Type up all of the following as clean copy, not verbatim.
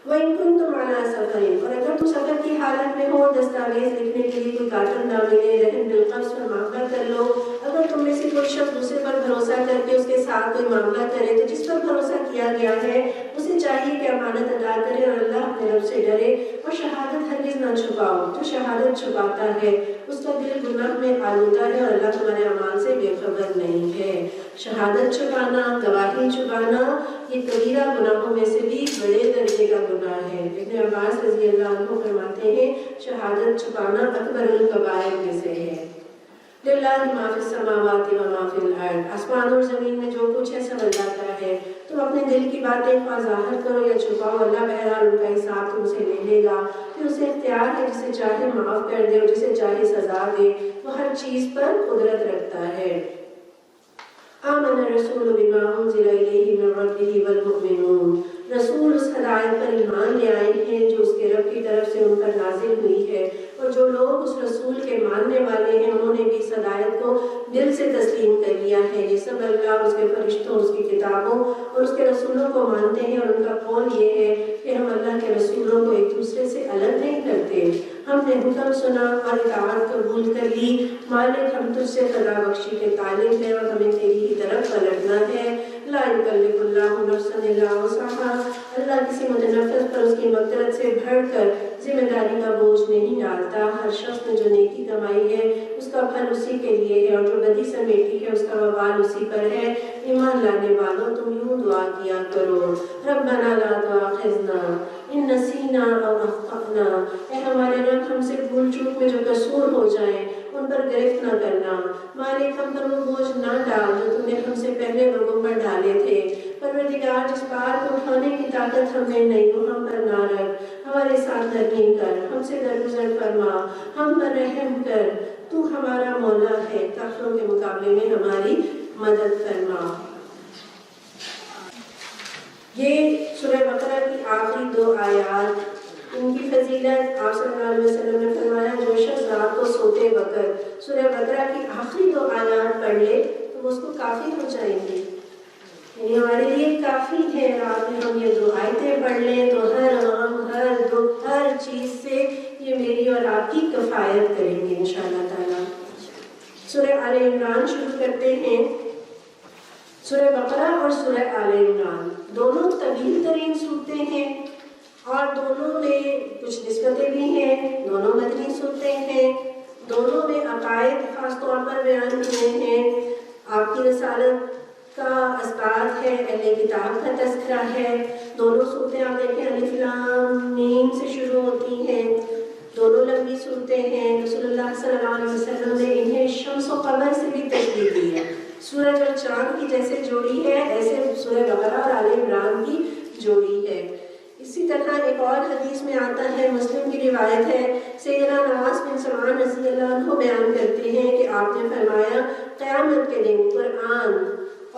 وَإِن كُنتُمْ عَلَىٰ سَفَرٍ، اور اگر تم سفر کی حالت میں ہو، دستاویز لکھنے کے لیے کوئی کاتب نہ ملے، رہن بالقبض پر معاملہ کر لو۔ اگر تم میں سے کوئی شخص دوسرے پر بھروسہ کر کے اس کے ساتھ کوئی معاملہ کرے تو جس پر بھروسہ کیا گیا ہے اسے چاہیے کہ امانت ادا کرے اور اللہ اپنے رب سے ڈرے، اور شہادت ہرگز نہ چھپاؤ۔ جو شہادت چھپاتا ہے اس کا دل گناہ میں آلودہ ہے اور اللہ تمہارے اعمال سے بے خبر نہیں ہے۔ شہادت چھپانا، گواہی چھپانا، یہ کبیرہ گناہوں میں سے بھی بڑے درجے کا گناہ ہے۔ ابن عباس رضی اللہ عنہ فرماتے ہیں شہادت چھپانا اکبر الکبائر میں سے ہے۔ للہ ما فی السماوات و ما فی الارض، آسمان اور زمین میں جو کچھ ہے سب اللہ کا ہے۔ تم اپنے دل کی باتیں خواہ ظاہر کرو یا چھپاؤ، اللہ بہرحال ان کا حساب تم سے لے لے گا۔ پھر اسے اختیار ہے جسے چاہے معاف کر دے اور جسے چاہے سزا دے، وہ ہر چیز پر قدرت رکھتا ہے۔ آمن الرسول بما انزل الیہ من ربہ والمؤمنون، رسول اس ہدایت پر ایمان لے آئے ہیں جو اس کے رب کی طرف سے ان پر نازل ہوئی ہے، اور جو لوگ اس رسول کے ماننے والے ہیں انہوں نے بھی اس ہدایت کو دل سے تسلیم کر لیا ہے۔ یہ سب اللہ، اس کے فرشتوں، اس کی کتابوں اور اس کے رسولوں کو مانتے ہیں، اور ان کا قول یہ ہے کہ ہم اللہ کے رسولوں کو ایک دوسرے سے الگ نہیں کرتے۔ ہم نے حکم سنا اور اطاعت قبول کر لی، مالک ہم تجھ سے سزا بخشی کے طالب ہیں اور ہمیں تیری ہی طرف پلٹنا ہے۔ لا یکلف اللہ نفسا الا وسعها، اللہ کسی متنفس پر اس کی مقدرت سے بڑھ کر ذمہ داری کا بوجھ نہیں ڈالتا۔ ہر شخص نے جو نیکی کمائی ہے اس کا پھل اسی کے لیے ہے، اور جو بدی سمیٹی ہے اس کا وبال اسی پر ہے۔ ایمان لانے والوں تم یوں دعا کیا کرو، ربنا لا تؤاخذنا ان نسینا او اخطأنا، اے ہمارے رب ہم سے بھول چوک میں جو قصور ہو جائیں ان پر گرفت نہ کرنا۔ مالک ہم پر وہ بوجھ نہ ڈال جو تم نے ہم سے پہلے لوگوں پر ڈالے تھے۔ پروردگار جس بار کو اٹھانے کی طاقت ہم میں نہیں وہ ہم پر نہ رکھ، ہمارے ساتھ نرمی کر، ہم سے درگزر فرما، ہم پر رحم کر، تو ہمارا مولا ہے، کافروں کے مقابلے میں ہماری مدد فرما۔ یہ سورہ بقرہ کی آخری 2 آیات، ان کی فضیلت آپ صلی اللہ علیہ وسلم نے فرمایا جو شخص رات کو سوتے وقت سورہ بقرہ کی آخری 2 آیات پڑھ لے تو اس کو کافی ہو جائیں گے، یعنی ہمارے لیے کافی ہے۔ رات میں ہم یہ 2 آیتیں پڑھ لیں تو ہر غم، ہر دکھ، ہر چیز سے یہ میری اور آپ کی کفایت کریں گے انشاءاللہ تعالیٰ۔ سورہ آل عمران شروع کرتے ہیں۔ سورہ بقرہ اور سورہ آل عمران دونوں طویل ترین صورتیں ہیں، اور دونوں میں کچھ نسبتیں بھی ہیں، دونوں مدنی صورتیں ہیں، دونوں میں عقائد خاص طور پر بیان ہوئے ہیں۔ آپ کی رسالت کا اسبات ہے، اہل کتاب کا تذکرہ ہے۔ دونوں صورتیں آپ دیکھیں الف لام میم سے شروع ہوتی ہیں، دونوں لمبی صورتیں ہیں۔ رسول اللہ صلی اللہ علیہ وسلم نے انہیں شمس و قمر سے بھی تشبیہ دی ہے، سورج اور چاند کی جیسے جوڑی ہے ایسے سورہ بقرہ اور آل عمران کی جوڑی ہے۔ اسی طرح ایک اور حدیث میں آتا ہے، مسلم کی روایت ہے، سیدنا نواس بن سمعان رضی اللہ عنہ بیان کرتے ہیں کہ آپ نے فرمایا قیامت کے دن قرآن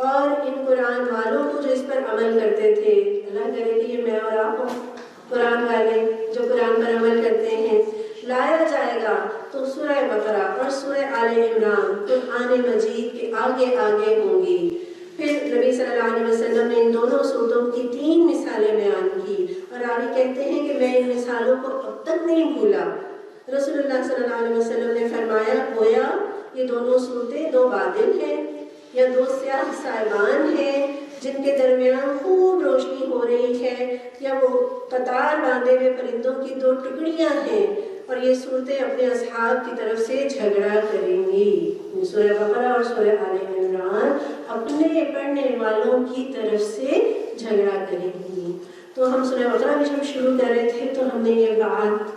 اور ان قرآن والوں کو جو اس پر عمل کرتے تھے، اللہ کرے کہ یہ میں اور آپ قرآن والے جو قرآن پر عمل کرتے ہیں، لایا جائے گا تو سورہ بقرہ اور سورہ آل عمران قرآن مجید کے آگے آگے ہوں گی۔ پھر نبی صلی اللہ علیہ وسلم نے ان دونوں صورتوں کی 3 مثالیں بیان کی، اور راوی کہتے ہیں کہ میں ان مثالوں کو اب تک نہیں بھولا۔ رسول اللہ صلی اللہ علیہ وسلم نے فرمایا گویا یہ دونوں صورتیں 2 بادل ہیں یا 2 سیاہ صاحبان ہیں جن کے درمیان خوب روشنی ہو رہی ہے، یا وہ قطار باندھے ہوئے پرندوں کی 2 ٹکڑیاں ہیں، اور یہ صورتیں اپنے اصحاب کی طرف سے جھگڑا کریں گی۔ سورہ بقرہ اور سورہ آل عمران اپنے پڑھنے والوں کی طرف سے جھگڑا کریں گی۔ تو ہم سورہ بقرہ میں جب شروع کر رہے تھے تو ہم نے یہ بات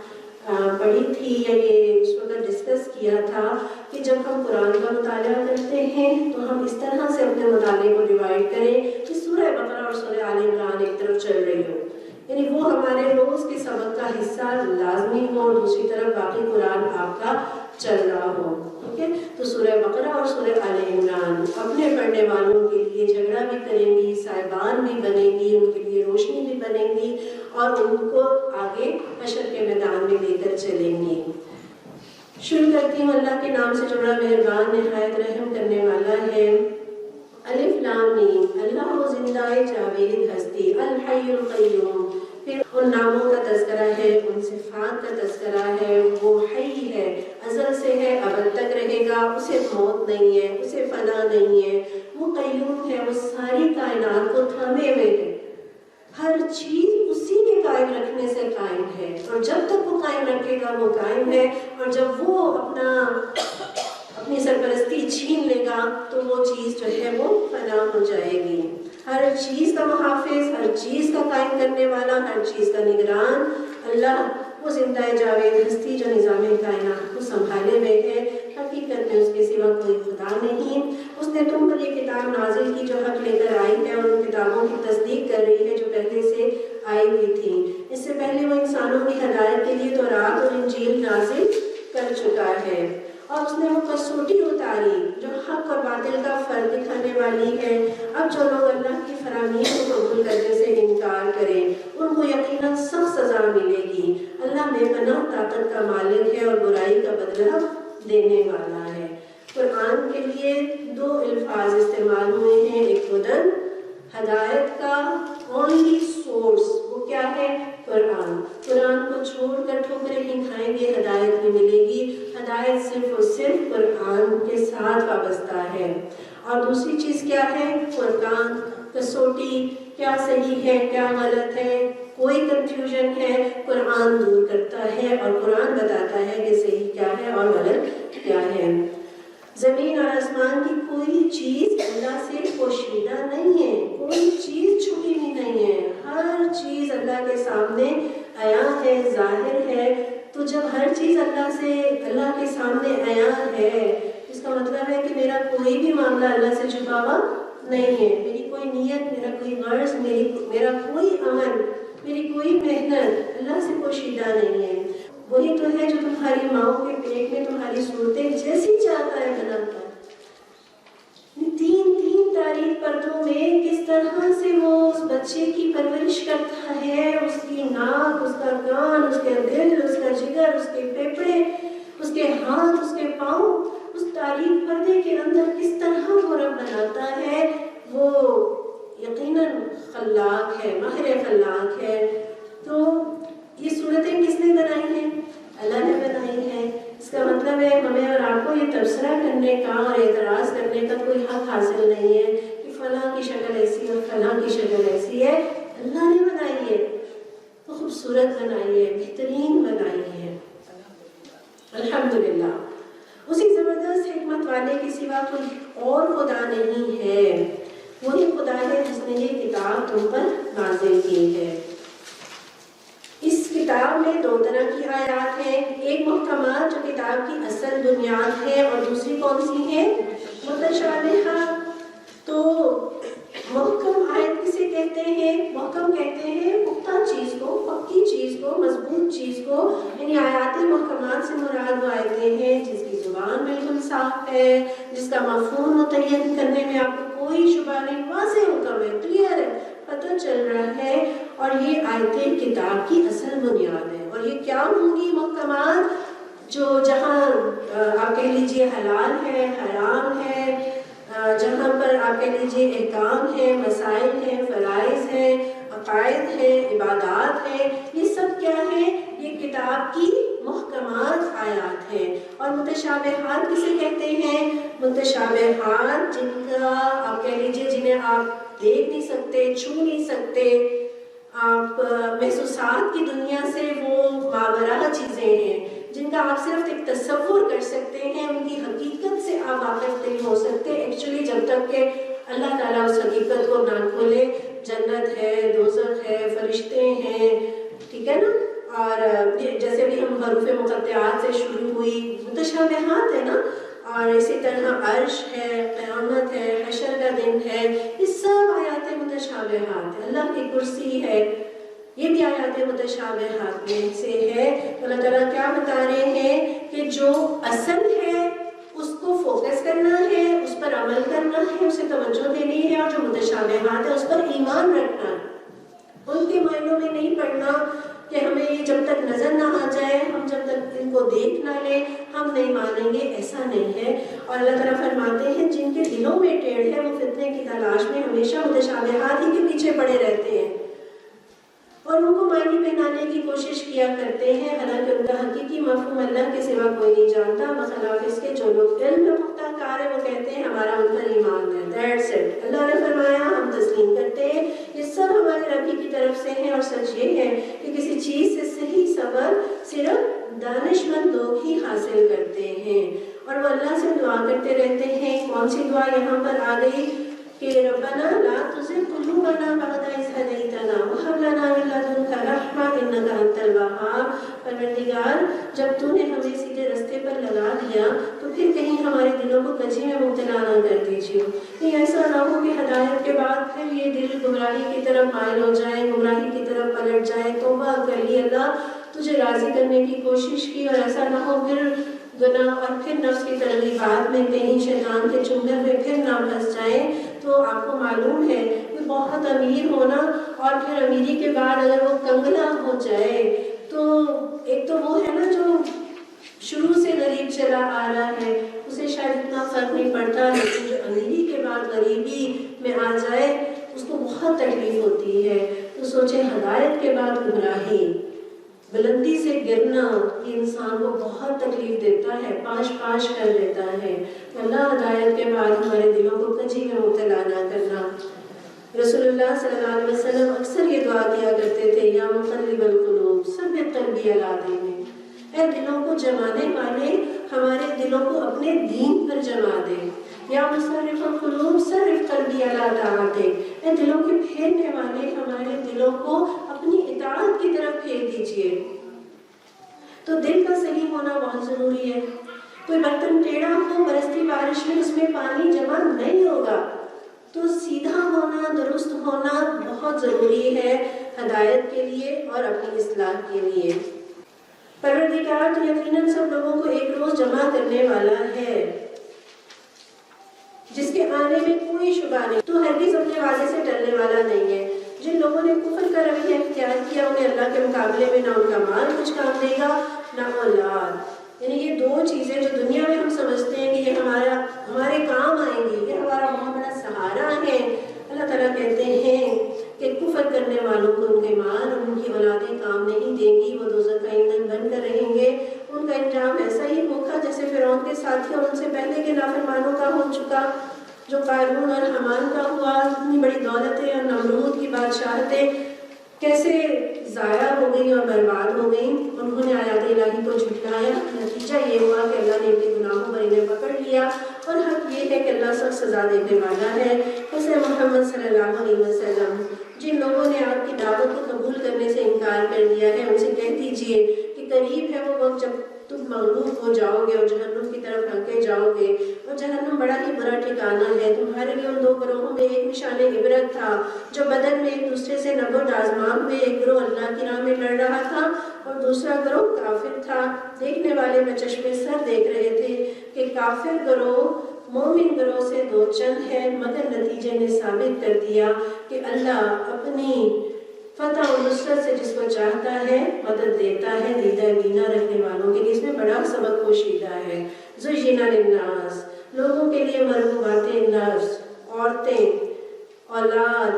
پڑھی تھی یا یہ اس وقت ڈسکس کیا تھا کہ جب ہم قرآن کا مطالعہ کرتے ہیں تو ہم اس طرح سے اپنے مطالعے کو ڈیوائڈ کریں کہ سورہ بقرہ اور سورہ آل عمران ایک طرف چل رہی ہو، یعنی وہ ہمارے روز کے سبق کا حصہ لازمی ہو، اور دوسری طرف باقی قرآن آپ کا چل رہا ہو، ٹھیک ہے۔ تو سورہ بقرہ اور سورہ آل عمران اپنے پڑھنے والوں کے لیے جھگڑا بھی کریں گی، صاحبان بھی بنیں گی، ان کے لیے روشنی بھی بنیں گی، اور ان کو آگے حشر کے میدان میں لے کر چلیں گی۔ شروع کرتی ہوں اللہ کے نام سے جو بڑا مہربان نہایت رحم کرنے والا ہے۔ الف لام میم، اللہ وہ زندہ جاوید ہستی، الحی القیوم، پھر ان ناموں کا تذکرہ ہے، ان صفات کا تذکرہ ہے. وہ حی ہے، ازل سے ہے، ابد تک رہے گا، اسے موت نہیں ہے، اسے فنا نہیں ہے. وہ قیوم ہے، وہ ساری کائنات کو تھامے ہوئے ہے. ہر چیز اسی کے قائم رکھنے سے قائم ہے، اور جب تک وہ قائم رکھے گا وہ قائم ہے. اور جب وہ اپنی سرپرستی چھین لے گا تو وہ چیز جو ہے وہ فنا ہو جائے گی. ہر چیز کا محافظ، ہر چیز کا قائم کرنے والا، ہر چیز کا نگران اللہ، وہ زندہ جاوید ہستی جو نظام کائنات کو سنبھالے ہوئے ہے. حقیقت میں اس کے سوا کوئی خدا نہیں. اس نے تم پر یہ کتاب نازل کی جو حق لے کر آئی ہے، اور ان کتابوں کی تصدیق کر رہی ہے جو پہلے سے آئی ہوئی تھی. اس سے پہلے وہ انسانوں کی ہدایت کے لیے تورات اور انجیل نازل کر چکا ہے. اور اس نے وہ کسوٹی اتاری جو حق اور باطل کا فرق دکھانے والی ہے. اب جو لوگ اللہ کی فراہمی کو قبول کرنے سے انکار کریں ان کو یقیناً سخت سزا ملے گی. اللہ بے پناہ طاقت کا مالک ہے اور برائی کا بدلہ دینے والا ہے. قرآن کے لیے 2 الفاظ استعمال ہوئے ہیں، ایک ہدن، ہدایت کا اونلی سورس وہ کیا ہے؟ قرآن. قرآن کو چھوڑ کر ٹھوکریں ہی کھائیں گے، ہدایت نہیں ملے گی. ہدایت صرف اور صرف قرآن کے ساتھ وابستہ ہے. اور دوسری چیز کیا ہے؟ قرآن کسوٹی، کیا صحیح ہے کیا غلط ہے، کوئی کنفیوژن ہے قرآن دور کرتا ہے اور قرآن بتاتا ہے کہ صحیح کیا ہے اور غلط کیا ہے. زمین اور آسمان کی کوئی چیز اللہ سے پوشیدہ نہیں ہے، کوئی چیز چھپی ہوئی نہیں ہے. ہر چیز اللہ کے سامنے عیاں ہے، ظاہر ہے. تو جب ہر چیز اللہ کے سامنے عیاں ہے، اس کا مطلب ہے کہ میرا کوئی بھی معاملہ اللہ سے چھپا ہوا نہیں ہے. میری کوئی نیت، میرا کوئی غرض، میرا کوئی عمل، میری کوئی محنت اللہ سے پوشیدہ نہیں ہے. وہی تو ہے جو تمہاری ماؤں کے پیٹ میں تمہاری صورتیں جیسی چاہتا ہے بناتا ہے. 3 تاریخ پردوں میں کس طرح سے وہ اس بچے کی پرورش کرتا ہے، اس کی ناک، اس کا کان، اس کے دل، اس کا جگر، اس کے پھیپھڑے، اس کے ہاتھ، اس کے پاؤں، اس تاریخ پردے کے اندر کس طرح وہ رب بناتا ہے. وہ یقیناً خلاق ہے، ماہر خلاق ہے. تو یہ صورتیں کس نے بنائی ہیں؟ اللہ نے بنائی ہیں. اس کا مطلب ہے ہمیں اور آپ کو یہ تبصرہ کرنے کا اور اعتراض کرنے کا کوئی حق حاصل نہیں ہے کہ فلاں کی شکل ایسی اور فلاں کی شکل ایسی ہے. اللہ نے بنائی ہے تو خوبصورت بنائی ہے، بہترین بنائی ہے. الحمدللہ. اسی زبردست حکمت والے کے سوا کوئی اور خدا نہیں ہے. وہی خدا ہے جس نے یہ کتاب تم پر نازل کی ہے. اس کتاب میں 2 طرح کی آیات ہیں، ایک محکمات جو کتاب کی اصل بنیاد ہے، اور دوسری کون سی ہے؟ متشابہات. تو محکم آیت کسے کہتے ہیں؟ محکم کہتے ہیں پختہ چیز کو، پکی چیز کو، مضبوط چیز کو. یعنی آیات محکمات سے مراد وہ آیتیں ہیں جس کی زبان بالکل صاف ہے، جس کا مفہوم متعین کرنے میں آپ کو کوئی شبہ نہیں، واضح حکم ہے، کلیئر ہے، پتہ چل رہا ہے. اور یہ آیتیں کتاب کی اصل بنیاد ہے. اور یہ کیا ہوں گی محکمات؟ جو جہاں آپ کہہ لیجئے حلال ہے، حرام ہے، جہاں پر آپ کہہ لیجئے احکام ہے، مسائل ہیں، فرائض ہیں، عقائد ہیں، عبادات ہیں، یہ سب کیا ہے؟ یہ کتاب کی محکمات آیات ہیں. اور متشابہات کسے کہتے ہیں؟ متشابہات جن کا آپ کہہ لیجئے جنہیں آپ دیکھ نہیں سکتے، چھو نہیں سکتے، آپ محسوسات کی دنیا سے وہ ماورا چیزیں ہیں جن کا آپ صرف ایک تصور کر سکتے ہیں، ان کی حقیقت سے آپ واقف نہیں ہو سکتے ایکچولی جب تک کہ اللہ تعالیٰ اس حقیقت کو نہ کھولے. جنت ہے، دوزخ ہے، فرشتے ہیں، ٹھیک ہے نا. اور جیسے بھی ہم حروف مقطعات سے شروع ہوئی، متشابہات ہے نا. اور اسی طرح عرش ہے، قیامت ہے، حشر کا دن ہے، یہ سب آیات متشابہات ہے. اللہ کی کرسی ہے، یہ بھی آیات متشابہات میں سے ہے. اللہ تعالیٰ کیا بتا رہے ہیں کہ جو اصل ہے اس کو فوکس کرنا ہے، اس پر عمل کرنا ہے، اسے توجہ دینی ہے. اور جو متشابہات ہے اس پر ایمان رکھنا ہے، ان کے معنوں میں نہیں پڑنا کہ ہمیں یہ جب تک نظر نہ آ جائے، ہم جب تک ان کو دیکھ نہ لیں ہم نہیں مانیں گے، ایسا نہیں ہے. اور اللہ تعالیٰ فرماتے ہیں جن کے دلوں میں ٹیڑھ ہے وہ فتنے کی تلاش میں ہمیشہ متشابہات ہی کے پیچھے پڑے رہتے ہیں. اور ان کو معنی پہنانے کی کوشش کیا کرتے ہیں، حالانکہ ان کا حقیقی مفہوم اللہ کے سوا کوئی نہیں جانتا، بخلاف اس کے جو لوگ علم میں پختہ کار ہے وہ کہتے ہیں ہمارا ان پر ایمان ہے. That's it. اللہ نے فرمایا ہم تسلیم کرتے ہیں یہ سب ہمارے ربی کی طرف سے ہے، اور سچ یہ ہے کہ کسی چیز سے صحیح صبر صرف دانش مند لوگ ہی حاصل کرتے ہیں. اور وہ اللہ سے دعا کرتے رہتے ہیں. کون سی دعا یہاں پر آ گئی کہ ربنا لا تزغ قلوبنا بعد إذ هديتنا وهب لنا من لدنك رحمة إنك أنت الوهاب. پروردگار جب تو نے ہمیں سیدھے رستے پر لگا دیا تو پھر کہیں ہمارے دلوں کو کجی میں مبتلا نہ کر دیجیے. کہیں ایسا نہ ہو کہ ہدایت کے بعد پھر یہ دل گمراہی کی طرف مائل ہو جائے، گمراہی کی طرف پلٹ جائے. توبہ کر لی اللہ، تجھے راضی کرنے کی کوشش کی، اور ایسا نہ ہو پھر گناہ اور پھر نفس کی ترغیبات میں کہیں شیطان کے چنگل میں پھر نہ پھنس جائیں. تو آپ کو معلوم ہے کہ بہت امیر ہونا اور پھر امیری کے بعد اگر وہ کنگلا ہو جائے تو ایک تو وہ ہے نا جو شروع سے غریب چلا آ رہا ہے اسے شاید اتنا فرق نہیں پڑتا، لیکن جو امیری کے بعد غریبی میں آ جائے اس کو بہت تکلیف ہوتی ہے. تو سوچیں ہدایت کے بعد گمراہی، بلندی سے گرنا، یہ انسان کو بہت تکلیف دیتا ہے، پاش پاش کر دیتا ہے. اللہ ہدایت کے بعد ہمارے دلوں کو کجی میں مبتلا نہ کرنا. رسول اللہ صلی اللہ علیہ وسلم اکثر یہ دعا کیا کرتے تھے، یا مقلب القلوب ثبت قلبی علی دینے، اے دلوں کو جمانے والے ہمارے دلوں کو اپنے دین پر جما دے. یا مصرف القلوب صرف قلبی علی طاعتک، اے دلوں کے پھیرنے والے ہمارے دلوں کو اپنی اطاعت کی طرف پھیر دیجئے. تو دل کا صحیح ہونا بہت ضروری ہے. کوئی برتن ٹیڑھا ہو، برستی بارش میں اس میں پانی جمع نہیں ہوگا. تو سیدھا ہونا، درست ہونا بہت ضروری ہے ہدایت کے لیے اور اپنی اصلاح کے لیے. پروردگار تو یقیناً سب لوگوں کو ایک روز جمع کرنے والا ہے جس کے آنے میں کوئی شبہ نہیں. تو ہرگز اپنے وعدے سے ٹلنے والا نہیں ہے. جن لوگوں نے کفر کا رویہ اختیار کیا انہیں اللہ کے مقابلے میں نہ ان کا مال کچھ کام دے گا نہ اولاد. یعنی یہ دو چیزیں جو دنیا میں ہم سمجھتے ہیں کہ یہ ہمارے کام آئیں گی، یہ ہمارا بہت بڑا سہارا ہے، اللہ تعالیٰ کہتے ہیں کہ کفر کرنے والوں کو ان کے مال اور ان کی اولادیں کام نہیں دیں گی. وہ دوزخ کا ایندھن بن کر رہیں گے. ان کا انجام ایسا ہی ہوگا جیسے فرعون کے ساتھی اور ان سے پہلے کے نافرمانوں کا ہو چکا، جو قارون اور حمان کا ہوا. اتنی بڑی دولتیں اور نمرود کی بادشاہتیں کیسے ضائع ہو گئی اور برباد ہو گئی. انہوں نے آیات الہی کو جھٹلایا. نتیجہ یہ ہوا کہ اللہ نے ان کے گناہوں پر انہیں پکڑ لیا، اور حق یہ ہے کہ اللہ سخت سزا دینے والا ہے. ایسے محمد صلی اللہ علیہ وسلم جن لوگوں نے آپ کی دعوت کو قبول کرنے سے انکار کر دیا ہے ان سے کہہ دیجئے کہ قریب ہے وہ وقت جب تم مغلوب ہو جاؤ گے اور جہنم کی طرف ڈھکے جاؤ گے، اور جہنم بڑا ہی برا ٹھکانہ ہے. تمہارے لیے ان دو گروہوں میں ایک نشان عبرت تھا جو بدر میں ایک دوسرے سے نبرد آزما ہوئے. ایک گروہ اللہ کی راہ میں لڑ رہا تھا اور دوسرا گروہ کافر تھا. دیکھنے والے بچشمے سر دیکھ رہے تھے کہ کافر گروہ مومن گروہ سے دو چند ہے، مگر نتیجے نے ثابت کر دیا کہ اللہ اپنی فتح و نصرت سے جس کو چاہتا ہے مدد دیتا ہے دیدہ بینا رکھنے والوں کے لیے. اس میں بڑا سبق پوشیدہ ہے. زُيِّنَ لِلنَّاسِ لوگوں کے لیے مرغوبات نفس، عورتیں، اولاد،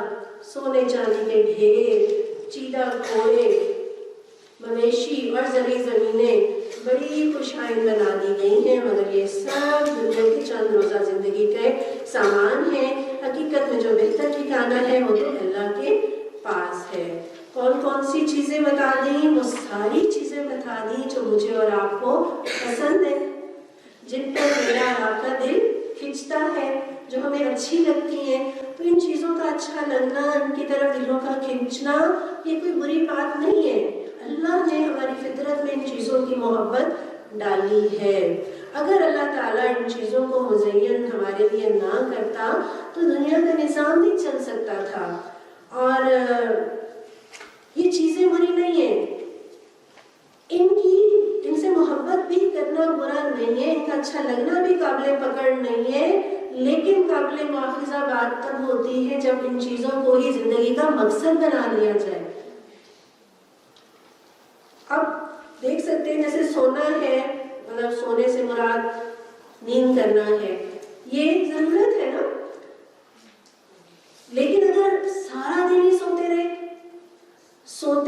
سونے چاندی کے ڈھیر، چیدہ گھوڑے، مویشی اور زرعی زمینیں بڑی خوشائن بنا دی گئی ہیں، مگر یہ سب دنیا کی چند روزہ زندگی کے سامان ہیں. حقیقت میں جو بہتر ٹھکانہ ہے وہ تو اللہ کے پاس ہے. کون کون سی چیزیں بتا دیں؟ وہ ساری چیزیں بتا دیں جو مجھے اور آپ کو پسند ہیں، جن پر میرا آپ کا دل کھنچتا ہے، جو ہمیں اچھی لگتی ہیں. تو ان چیزوں کا اچھا لگنا، ان کی طرف دلوں کا کھنچنا یہ کوئی بری بات نہیں ہے. اللہ نے ہماری فطرت میں ان چیزوں کی محبت ڈالی ہے. اگر اللہ تعالیٰ ان چیزوں کو مزین ہمارے لیے نہ کرتا تو دنیا کا نظام نہیں چل سکتا تھا. اور یہ چیزیں بری نہیں ہیں، ان سے محبت بھی کرنا برا نہیں ہے، ان کا اچھا لگنا بھی قابل پکڑ نہیں ہے، لیکن قابل مواخذہ بات تب ہوتی ہے جب ان چیزوں کو ہی زندگی کا مقصد بنا لیا جائے. اب دیکھ سکتے ہیں جیسے سونا ہے، مطلب سونے سے مراد نیند کرنا ہے، یہ ضرورت ہے نا. لیکن اگر سارا دن ہی سوتے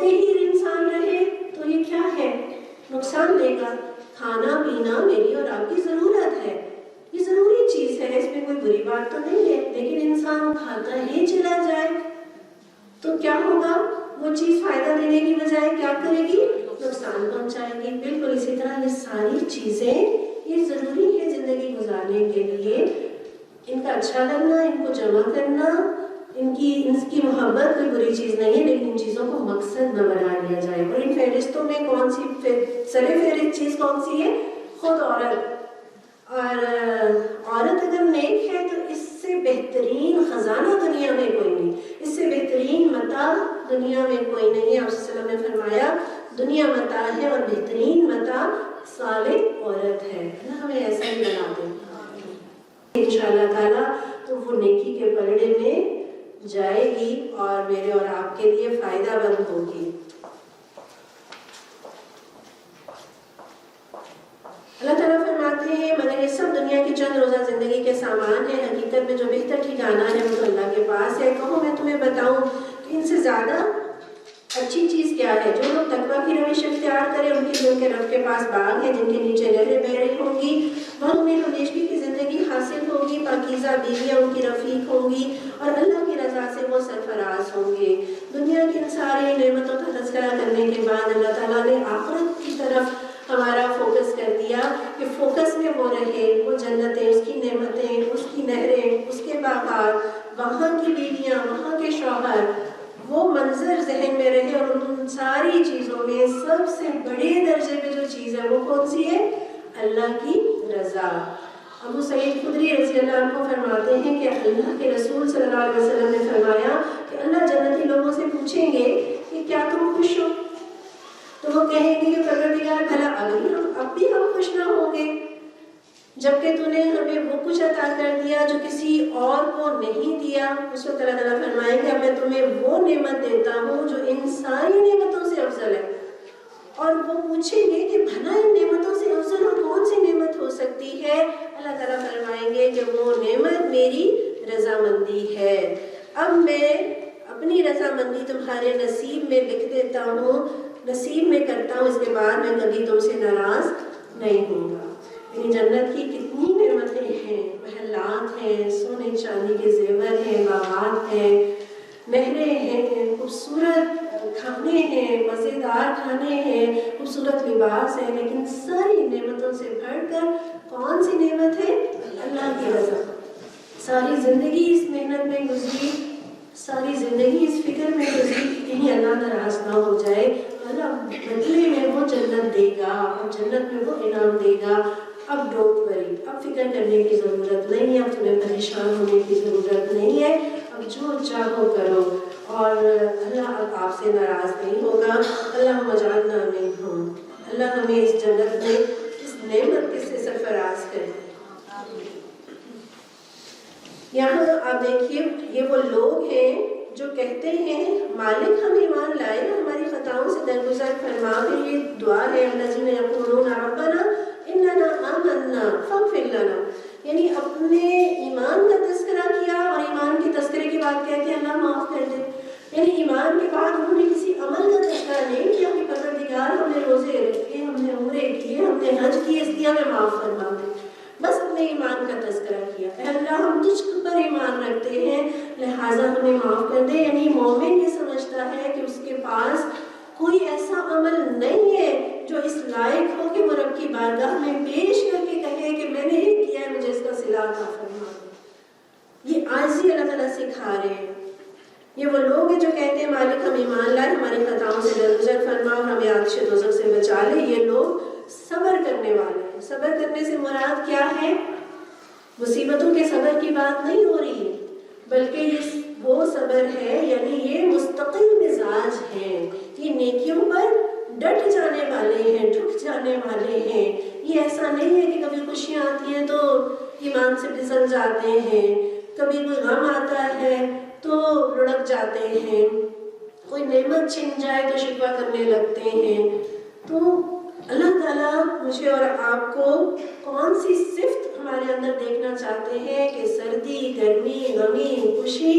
چیزیں یہ ضروری ہے زندگی گزارنے کے لیے. ان کا اچھا لگنا، ان کو جمع کرنا، ان کی محبت کوئی بری چیز نہیں ہے، لیکن ان چیزوں کو مقصد نہ بنا لیا جائے. اور ان فہرستوں میں کون سی سر فہرست چیز کون سی ہے؟ خود عورت. اور عورت اگر نیک ہے تو اس سے بہترین خزانہ دنیا میں کوئی نہیں، اس سے بہترین متاع دنیا میں کوئی نہیں ہے. آپ صلی اللہ علیہ وسلم نے فرمایا دنیا متاع ہے اور بہترین متاع صالح عورت ہے. اللہ ہمیں ایسا ہی بنا دے انشاءاللہ تعالیٰ. تو وہ نیکی کے پلڑے میں جائے گی اور میرے اور آپ کے لیے فائدہ مند ہوگی. اللہ تعالیٰ فرماتے ہیں مگر یہ سب دنیا کی چند روزہ زندگی کے سامان ہیں، حقیقت میں جو بہتر ٹھکانہ ہے وہ تو اللہ کے پاس ہے. کہو میں تمہیں بتاؤں کہ ان سے زیادہ اچھی چیز کیا ہے؟ جو لوگ تقویٰ کی روش اختیار کریں ان کے لیے ان کے رب کے پاس باغ ہیں جن کے نیچے نہریں بہہ رہی ہوں گی. وہاں انہیں ہمیشگی کی زندگی حاصل ہوگی، پاکیزہ بیویاں ان کی رفیق ہوں گی اور اللہ کی رضا سے وہ سرفراز ہوں گے. دنیا کی ان ساری نعمتوں کا تذکرہ کرنے کے بعد اللہ تعالیٰ نے آخرت کی طرف ہمارا فوکس کر دیا کہ فوکس میں وہ رہے، وہ جنتیں، اس کی نعمتیں، اس کی نہریں، اس کے باغات، وہاں کی بیویاں، وہاں کے شوہر، وہ منظر ذہن میں رہے. اور ان ساری چیزوں میں سب سے بڑے درجے پہ جو چیز ہے وہ کون سی ہے؟ اللہ کی رضا. ابو سعید خدری رضی اللہ عنہ فرماتے ہیں کہ اللہ کے رسول صلی اللہ علیہ وسلم نے فرمایا کہ اللہ جنتی لوگوں سے پوچھیں گے کہ کیا تم خوش ہو؟ تو وہ کہیں گے کہ پروردگار بھلا اب بھی ہم خوش نہ ہوں گے جبکہ تو نے ہمیں وہ کچھ عطا کر دیا جو کسی اور کو نہیں دیا. اس وقت اللہ تعالیٰ فرمائے کہ اب میں تمہیں وہ نعمت دیتا ہوں جو ان ساری نعمتوں سے افضل ہے. اور وہ پوچھیں گے کہ بھلا ان نعمتوں سے افضل اور کون سی نعمت ہو سکتی ہے؟ اللہ تعالیٰ فرمائیں گے کہ وہ نعمت میری رضامندی ہے. اب میں اپنی رضامندی تمہارے نصیب میں لکھ دیتا ہوں، نصیب میں کرتا ہوں، اس کے بعد میں کبھی تم سے ناراض نہیں ہوں گا. یعنی جنت کی کتنی نعمتیں ہیں، محلات ہیں، سونے چاندی کے زیور ہیں، باغات ہیں، نہریں ہیں، خوبصورت کھانے ہیں، مزیدار کھانے ہیں، خوبصورت لباس ہے. لیکن ساری نعمتوں سے بڑھ کر کون سی نعمت ہے؟ اللہ کی رضا. ساری زندگی اس محنت میں گزری، ساری زندگی اس فکر میں گزری کہ کہیں اللہ ناراض نہ ہو جائے. اللہ بدلے میں وہ جنت دے گا اور جنت میں وہ انعام دے گا. اب ڈونٹ وری، اب فکر کرنے کی ضرورت نہیں ہے، اب تمہیں پریشان ہونے کی ضرورت نہیں ہے. اب جو چاہو کرو اور اللہ اب آپ سے ناراض نہیں ہوگا. اللہ مجعلنا منہم، اللہ ہمیں اس جنت میں اس نعمت سے سرفراز کرے. یہاں آپ دیکھیے یہ وہ لوگ ہیں جو کہتے ہیں مالک ہم ایمان لائے، ہماری خطاؤں سے درگزر فرما. پھر یہ دعا ہے الذین یقولون ربنا اننا آمنا فاغفر لنا، یعنی اپنے ایمان کا تذکرہ کیا اور ایمان کے تذکرے کے بعد کہتے ہیں اللہ معاف کر دے. یعنی ایمان کے بعد انہوں نے کسی عمل کا تذکرہ نہیں کیا کہ پروردگار ہم نے روزے رکھے، ہم نے عمرے کیے، ہم نے حج کیے، اس لیے ہمیں معاف فرما دے. بس اپنے ایمان کا تذکرہ کیا، اے اللہ ہم تجھ پر ایمان رکھتے ہیں لہٰذا ہمیں معاف کر دے. یعنی مومن یہ سمجھتا ہے کہ اس کے پاس کوئی ایسا عمل نہیں ہے جو اس لائق ہو کہ وہ رب کی بارگاہ میں پیش کر کے کہے کہ میں نے یہ کیا ہے، مجھے اس کا صلہ عطا فرما دے. یہ عاجزی اللہ تعالیٰ سکھا رہے ہیں. یہ وہ لوگ ہیں جو کہتے ہیں مالک ہم ایمان لائے، ہماری خطاؤں سے درگزر فرما اور ہمیں آتش دوزخ سے بچا لے. یہ لوگ صبر کرنے والے ہیں. صبر کرنے سے مراد کیا ہے؟ مصیبتوں کے صبر کی بات نہیں ہو رہی ہے، بلکہ یہ وہ صبر ہے، یعنی یہ مستقل مزاج ہیں، یہ نیکیوں پر ڈٹ جانے والے ہیں، جھک جانے والے ہیں. یہ ایسا نہیں ہے کہ کبھی خوشیاں آتی ہیں تو ایمان سے پھسل جاتے ہیں، کبھی کوئی غم آتا ہے تو لڑک جاتے ہیں، کوئی نعمت چھن جائے تو شکوہ کرنے لگتے ہیں. تو اللہ تعالیٰ مجھے اور آپ کو کون سی صفت ہمارے اندر دیکھنا چاہتے ہیں کہ سردی، گرمی، غمی، خوشی،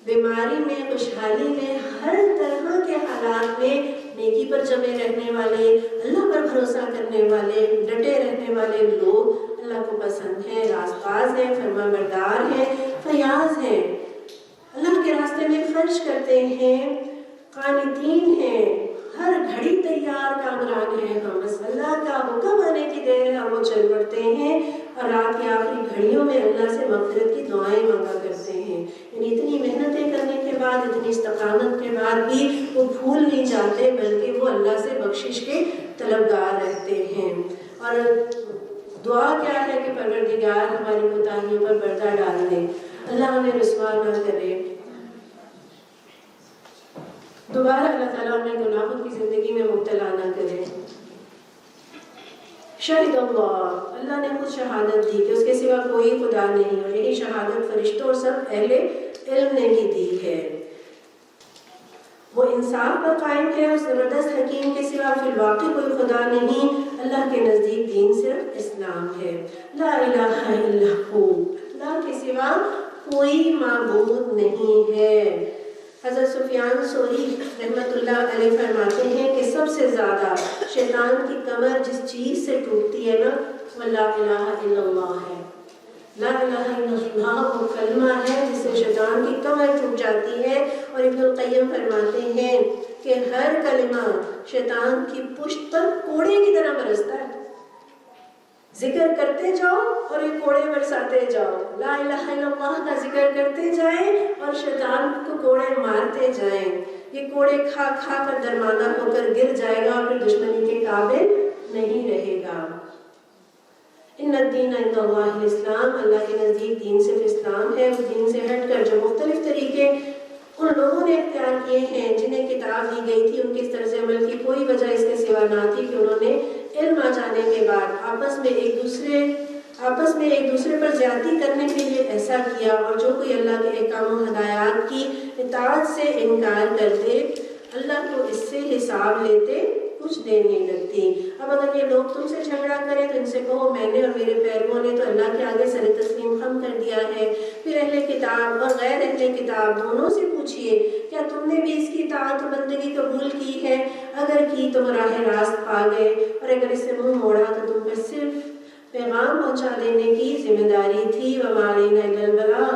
بیماری میں، خوشحالی میں، ہر طرح کے حالات میں نیکی پر جمے رہنے والے، اللہ پر بھروسہ کرنے والے، ڈٹے رہنے والے لوگ اللہ کو پسند ہیں، راز باز ہیں، فرما بردار ہیں، فیاض ہیں، اللہ کے راستے میں خرچ کرتے ہیں، قانتین ہیں، ہر گھڑی تیار کامران ہیں. ہم بس اللہ کا حکم آنے کی دیر گھڑیوں میں اللہ سے مغفرت کی دعائیں مانگا کرتے ہیں. یعنی اتنی محنتیں کرنے کے بعد، اتنی استقامت کے بعد بھی وہ بھول نہیں جاتے، بلکہ وہ اللہ سے بخشش کے طلبگار رہتے ہیں. اور دعا کیا ہے کہ پروردگار ہماری کوتاہیوں پر پردہ ڈال دے، اللہ ہمیں رسوا نہ کرے، دوبارہ اللہ تعالیٰ ہمیں گناہوں کی زندگی میں مبتلا نہ کرے. شہد اللہ نے خود شہادت دی کہ اس کے سوا کوئی خدا نہیں، اور یہی شہادت فرشتوں اور سب اہل علم نے بھی دی ہے. وہ انصاف پر قائم ہے، اس زبردست حکیم کے سوا فی الواقع کوئی خدا نہیں. اللہ کے نزدیک دین صرف اسلام ہے. لا الہ الا ہو، اللہ کے سوا کوئی معبود نہیں ہے. حضرت سفیان ثوری رحمۃ اللہ علیہ فرماتے ہیں کہ سب سے زیادہ شیطان کی کمر جس چیز سے ٹوٹتی ہے نا، وہ لا الہ الا اللہ ہے. لا الہ الا اللہ وہ کلمہ ہے جس سے شیطان کی کمر ٹوٹ جاتی ہے. اور ابن القیم فرماتے ہیں کہ ہر کلمہ شیطان کی پشت پر کوڑے کی طرح برستا ہے. ذکر کرتے جاؤ اور یہ کوڑے برساتے جاؤ، لا الہ الا اللہ کا ذکر کرتے جائیں اور شیطان کو کوڑے مارتے جائیں. یہ کوڑے کھا کھا کر درماندہ ہو کر گر جائے گا اور پھر دشمنی کے قابل نہیں رہے گا. ان الدین عند اللہ الاسلام، اللہ کے نزدیک دین صرف اسلام ہے. وہ دین سے ہٹ کر جو مختلف طریقے ان لوگوں نے اختیار کیے ہیں جنہیں کتاب دی گئی تھی، ان کے اس طرز عمل کی کوئی وجہ اس کے سوا نہ تھی کہ انہوں نے علم آ جانے کے بعد آپس میں ایک دوسرے پر زیادتی کرنے کے لیے ایسا کیا. اور جو کوئی اللہ کے احکام و ہدایات کی اطاعت سے انکار کرتے، اللہ کو اس سے حساب لیتے کچھ دیر نہیں لگتی. اب اگر یہ لوگ تم سے جھگڑا کریں تو ان سے کہو میں نے اور میرے پیرووں نے تو اللہ کے آگے سر تسلیم خم کر دیا ہے. پھر اہل کتاب اور غیر اہل کتاب دونوں سے پوچھئے کیا تم نے بھی اس کی اطاعت و بندگی قبول کی ہے؟ اگر کی تو راہ راست پا گئے، اور اگر اس سے منہ موڑا تو تم پر صرف پیغام پہنچا دینے کی ذمہ داری تھی. وما علینا الا البلاغ،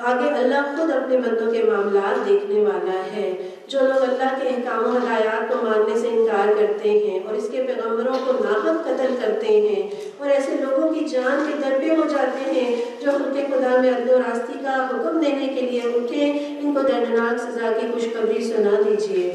آگے اللہ خود اپنے بندوں کے معاملات دیکھنے والا ہے. جو لوگ اللہ کے احکام و ہدایات کو ماننے سے انکار کرتے ہیں اور اس کے پیغمبروں کو ناحق قتل کرتے ہیں، اور ایسے لوگوں کی جان کے در پہ ہو جاتے ہیں جو خلق خدا میں عدل و راستی کا حکم دینے کے لیے اٹھیں، ان کو دردناک سزا کی خوشخبری سنا دیجیے.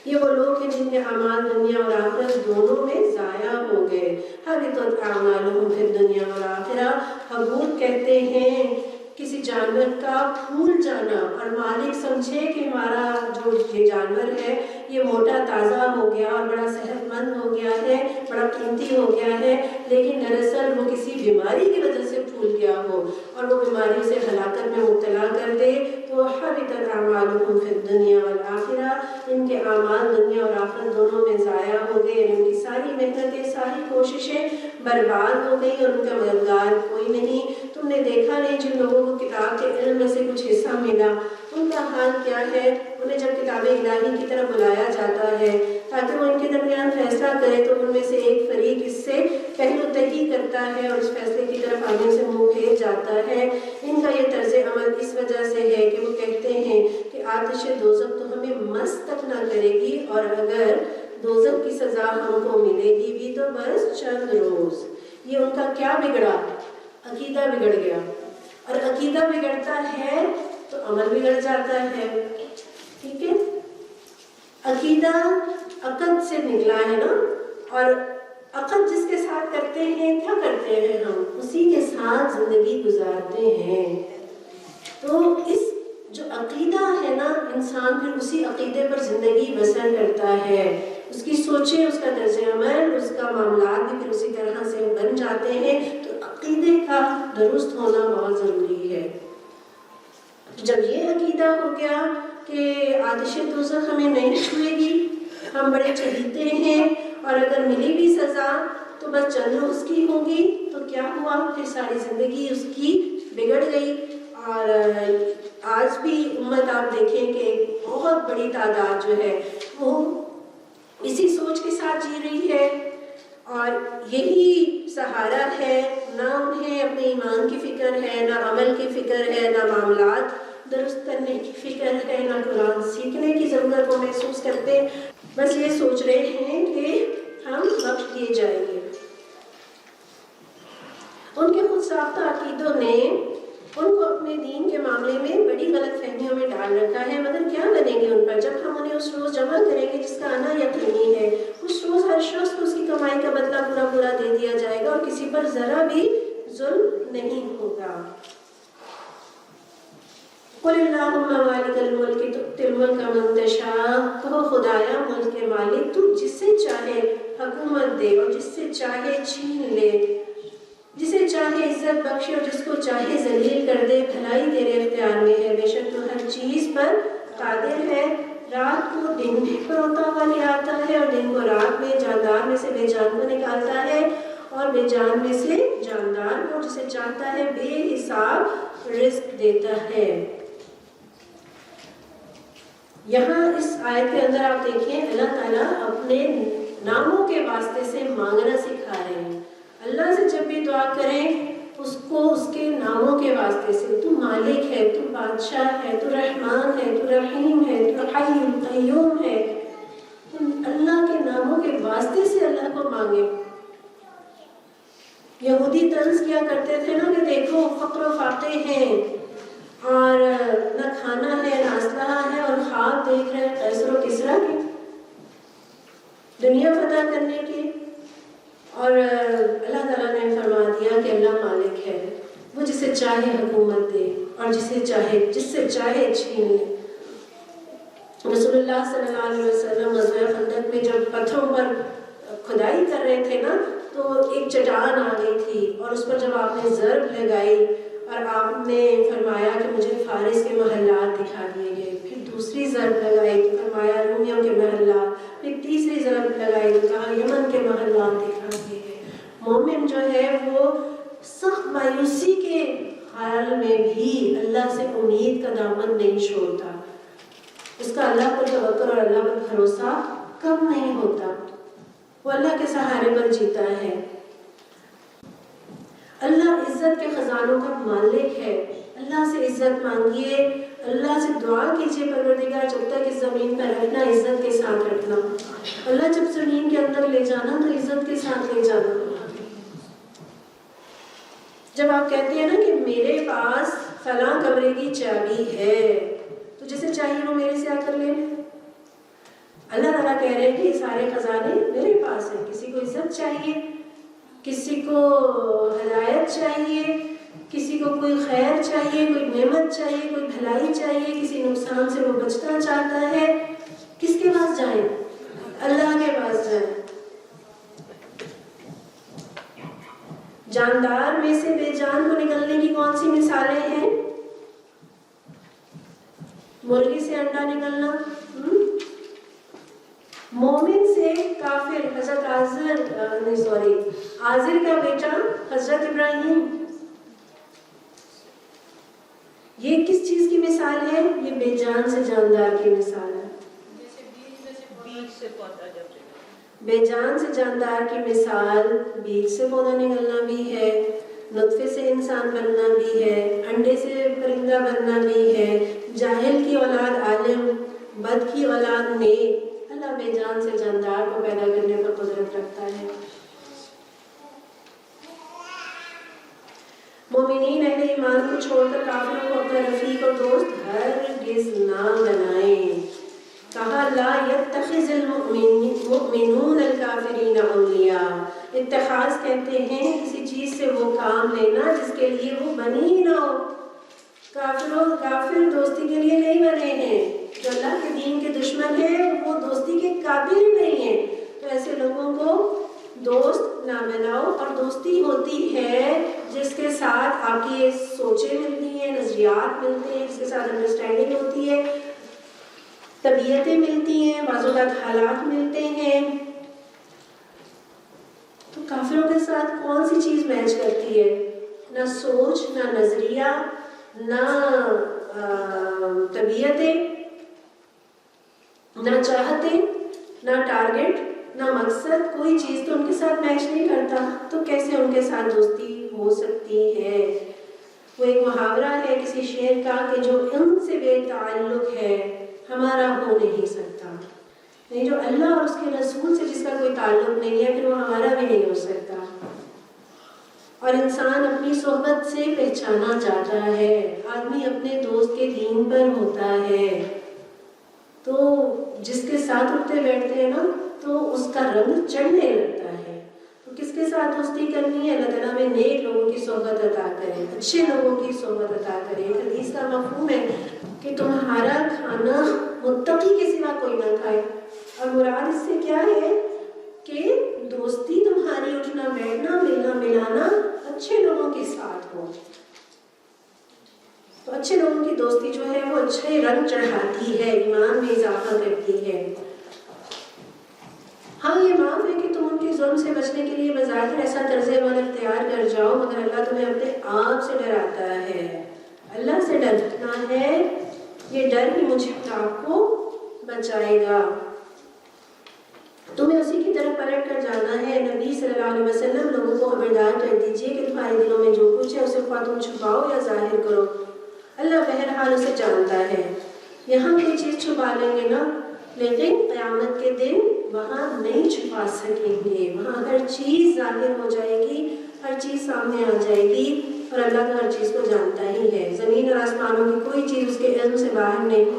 یہ وہ لوگ ہیں جن کے اعمال دنیا اور آخرت دونوں میں ضائع ہو گئے. حبطت اعمالہم فی الدنیا والآخرہ. حبوط کہتے ہیں کسی جانور کا پھول جانا، اور مالک سمجھے کہ ہمارا جو یہ جانور ہے یہ موٹا تازہ ہو گیا اور بڑا صحت مند ہو گیا ہے، بڑا قیمتی ہو گیا ہے، لیکن دراصل وہ کسی بیماری کی وجہ سے پھول گیا ہو اور وہ بیماری سے ہلاکت میں مبتلا کر دے، تو حبطت اعمالہم فی الدنیا والآخرہ. ان کے اعمال دنیا اور آخرت دونوں میں ضائع ہو گئے. ان کی ساری محنتیں، ساری کوششیں برباد ہو گئی اور ان کا مددگار کوئی نہیں. تم نے دیکھا نہیں جن لوگوں کو کتاب کے علم میں سے کچھ حصہ ملا، ان کا حال کیا ہے؟ انہیں جب کتاب الہی کی طرف بلایا جاتا ہے تاکہ وہ ان کے درمیان فیصلہ کرے تو ان میں سے ایک فریق اس سے پہلو تہی کرتا ہے اور اس فیصلے کی طرف آگے سے منہ پھیر جاتا ہے. ان کا یہ طرز عمل اس وجہ سے ہے کہ وہ کہتے ہیں کہ آتش دوزخ تو ہمیں مس تک نہ کرے گی، اور اگر دوزخ کی سزا ہم کو ملے گی بھی تو بس چند روز. یہ ان کا کیا بگڑا؟ عقیدہ بگڑ گیا، اور عقیدہ بگڑتا ہے تو عمل بگڑ جاتا ہے. ٹھیک ہے، عقیدہ عقد سے نکلا ہے نا، اور عقد جس کے ساتھ کرتے ہیں کیا کرتے ہیں ہم اسی کے ساتھ زندگی گزارتے ہیں. تو اس جو عقیدہ ہے نا، انسان پھر اسی عقیدے پر زندگی بسر کرتا ہے. اس کی سوچیں، اس کا طرز عمل، اس کا معاملات بھی پھر اسی طرح سے بن جاتے ہیں. تو عقیدے کا درست ہونا بہت ضروری ہے. جب یہ عقیدہ ہو گیا کہ آتش دوزخ ہمیں نہیں چھوئے گی، ہم بڑے چہیتے ہیں، اور اگر ملی بھی سزا تو بس چند روز کی ہوگی، تو کیا ہوا؟ پھر ساری زندگی اس کی بگڑ گئی. اور آج بھی امت آپ دیکھیں کہ بہت بڑی تعداد جو ہے وہ اسی سوچ کے ساتھ جی رہی ہے، اور یہی سہارا ہے. نہ انہیں اپنے ایمان کی فکر ہے، نہ عمل کی فکر ہے، نہ معاملات درست کرنے کی فکر ہے، نہ قرآن سیکھنے کی ضرورت کو محسوس کرتے. بس یہ سوچ رہے ہیں کہ ہم بخش دیے جائیں گے. جمع کریں گے جس کا آنا یقینی ہے. اس روز ہر شخص کو اس کی کمائی کا بدلہ پورا پورا دے دیا جائے گا اور کسی پر ذرا بھی ظلم نہیں ہوگا. قل اللہم مالک الملک تؤتی الملک من تشاء، کہو خدایا ملک کے مالک تو جس سے چاہے حکومت دے اور جس سے چاہے چھین لے، جسے چاہے عزت بخشے اور جس کو چاہے ذلیل کر دے. بھلائی تیرے اختیار میں ہے، بے شک تو ہر چیز پر قادر ہے. رات کو دن پر ہوتا ہوا لے آتا ہے اور دن کو رات میں، جاندار میں سے بے جان کو نکالتا ہے اور بے جان میں سے جاندار کو، جسے چاہتا ہے بے حساب رزق دیتا ہے. یہاں اس آیت کے اندر آپ دیکھیں اللہ تعالیٰ اپنے ناموں کے واسطے سے مانگنا سکھا رہے ہیں. اللہ سے جب بھی دعا کریں اس کو اس کے ناموں کے واسطے سے. تو مالک ہے، تو بادشاہ ہے، تو رحمان ہے، تو رحیم ہے، تو حی قیوم ہے. تو اللہ کے ناموں کے واسطے سے اللہ کو مانگے. یہودی طنز کیا کرتے تھے نا کہ دیکھو فقر و فاقے ہیں اور نہ کھانا ہے نہ اسلحہ ہے اور خواب دیکھ رہے ہیں قیصر و کسریٰ کے، دنیا فتح کرنے کے. اور اللہ تعالیٰ نے فرما دیا کہ اللہ مالک ہے، وہ جسے چاہے حکومت دے اور جس سے چاہے چھین لے. رسول اللہ صلی اللہ علیہ وسلم غزوہ خندق میں جب پتھروں پر کھدائی کر رہے تھے نا تو ایک چٹان آ گئی تھی اور اس پر جب آپ نے ضرب لگائی اور آپ نے فرمایا کہ مجھے فارس کے محلات دکھا دیے گئے، پھر دوسری ضرب لگائی تو فرمایا رومیوں کے محلات، پھر تیسری ضرب لگائی تو کہا یمن کے محلات دکھا دیے گئے. مومن جو ہے وہ سخت مایوسی کے حال میں بھی اللہ سے امید کا دامن نہیں چھوڑتا. اس کا اللہ پر توکل اور اللہ پر بھروسہ کم نہیں ہوتا، وہ اللہ کے سہارے پر جیتا ہے. اللہ عزت کے خزانوں کا مالک ہے. اللہ سے عزت مانگیے، اللہ سے دعا کیجیے پروردگار جب تک اس زمین پر رکھنا عزت کے ساتھ رکھنا. اللہ جب زمین کے اندر لے جانا تو عزت کے ساتھ لے جانا. جب آپ کہتے ہیں نا کہ میرے پاس فلاں کمرے کی چابی ہے تو جسے چاہیے وہ میرے سے آ کر لے. اللہ تعالیٰ کہہ رہے ہیں کہ یہ سارے خزانے میرے پاس ہیں. کسی کو عزت چاہیے، کسی کو ہدایت چاہیے، کسی کو کوئی خیر چاہیے، کوئی نعمت چاہیے، کوئی بھلائی چاہیے، کسی نقصان سے وہ بچنا چاہتا ہے، کس کے پاس جائیں؟ اللہ کے پاس جائیں. جاندار میں سے بے جان کو نکلنے کی کون سی مثالیں ہیں؟ مرغی سے انڈا نکلنا، مومن سے کافر، حضرت آزر کا بیٹا حضرت ابراہیم. یہ کس چیز کی مثال ہے؟ یہ بے جان سے جاندار کی مثال ہے. بے جان سے جاندار کی مثال بیج سے پودا نکلنا بھی ہے، نطفے سے انسان بننا بھی ہے، انڈے سے پرندہ بننا بھی ہے، جاہل کی اولاد عالم، بد کی اولاد نیک. اللہ بے جان سے جاندار کو پیدا کرنے پر قدرت رکھتا ہے. مومنین اہل ایمان کو چھوڑ کر کافروں کو اپنا رفیق اور دوست ہرگز نہ بنائیں. کہا لا یتخذ المؤمنون الکافرین اولیاء. اتخاذ کہتے ہیں کسی چیز سے وہ کام لینا جس کے لیے وہ بنی ہی نہ ہو. کافر دوستی کے لیے نہیں بنے ہیں. جو اللہ کے دین کے دشمن ہیں وہ دوستی کے قابل ہی نہیں ہیں. تو ایسے لوگوں کو دوست نہ بناؤ. اور دوستی ہوتی ہے جس کے ساتھ آپ کی سوچیں ملتی ہیں، نظریات ملتے ہیں، جس کے ساتھ انڈرسٹینڈنگ ہوتی ہے، طبیعتیں ملتی ہیں، بعض اوقات حالات ملتے ہیں. تو کافروں کے ساتھ کون سی چیز میچ کرتی ہے؟ نہ سوچ، نہ نظریہ، نہ طبیعتیں، نہ چاہتے، نہ ٹارگٹ، نہ مقصد. کوئی چیز تو ان کے ساتھ میچ نہیں کرتا. تو کیسے ان کے ساتھ دوستی ہو سکتی ہے؟ وہ ایک محاورہ ہے کسی شعر کا کہ جو ان سے بے تعلق ہے ہمارا ہو نہیں سکتا. نہیں، جو اللہ اور اس کے رسول سے جس کا کوئی تعلق نہیں ہے پھر وہ ہمارا بھی نہیں ہو سکتا. اور انسان اپنی صحبت سے پہچانا جاتا ہے. آدمی اپنے دوست کے دین پر ہوتا ہے. تو جس کے ساتھ اٹھتے بیٹھتے ہیں نا تو اس کا رنگ چڑھنے لگتا ہے. تو کس کے ساتھ دوستی کرنی ہے؟ اللہ تعالیٰ ہمیں نیک لوگوں کی صحبت عطا کرے، اچھے لوگوں کی صحبت عطا کرے. ایک حدیث کا مفہوم ہے کہ تمہارا کھانا متقی کے سوا کوئی نہ کھائے. اور مراد اس سے کیا ہے کہ دوستی تمہاری اٹھنا بیٹھنا ملنا ملانا اچھے لوگوں کے ساتھ ہو. تو اچھے لوگوں کی دوستی جو ہے وہ اچھے رنگ چڑھاتی ہے، ایمان میں اضافہ کرتی ہے. ہاں یہ بات ہے کہ تم ان کے ظلم سے بچنے کے لیے بظاہر ایسا طرز عمل اختیار کر جاؤ، مگر اللہ تمہیں اپنے آپ سے ڈراتا ہے. اللہ سے ڈرنا ہے، یہ ڈر ہی مجھے آپ کو بچائے گا. تمہیں اسی کی طرف پلٹ کر جانا ہے. نبی صلی اللہ علیہ وسلم لوگوں کو خبردار کر دیجئے کہ تمہارے دلوں میں جو کچھ ہے اسے خواہ تم چھپاؤ یا ظاہر کرو، اللہ بہرحال اسے جانتا ہے. یہاں کوئی چیز چھپا لیں گے نا، لیکن قیامت کے دن وہاں نہیں چھپا سکیں گے. وہاں ہر چیز ظاہر ہو جائے گی، ہر چیز سامنے آ جائے گی، اور اللہ تو ہر چیز کو جانتا ہی ہے. زمین اور آسمانوں کی کوئی چیز اس کے علم سے باہر نہیں.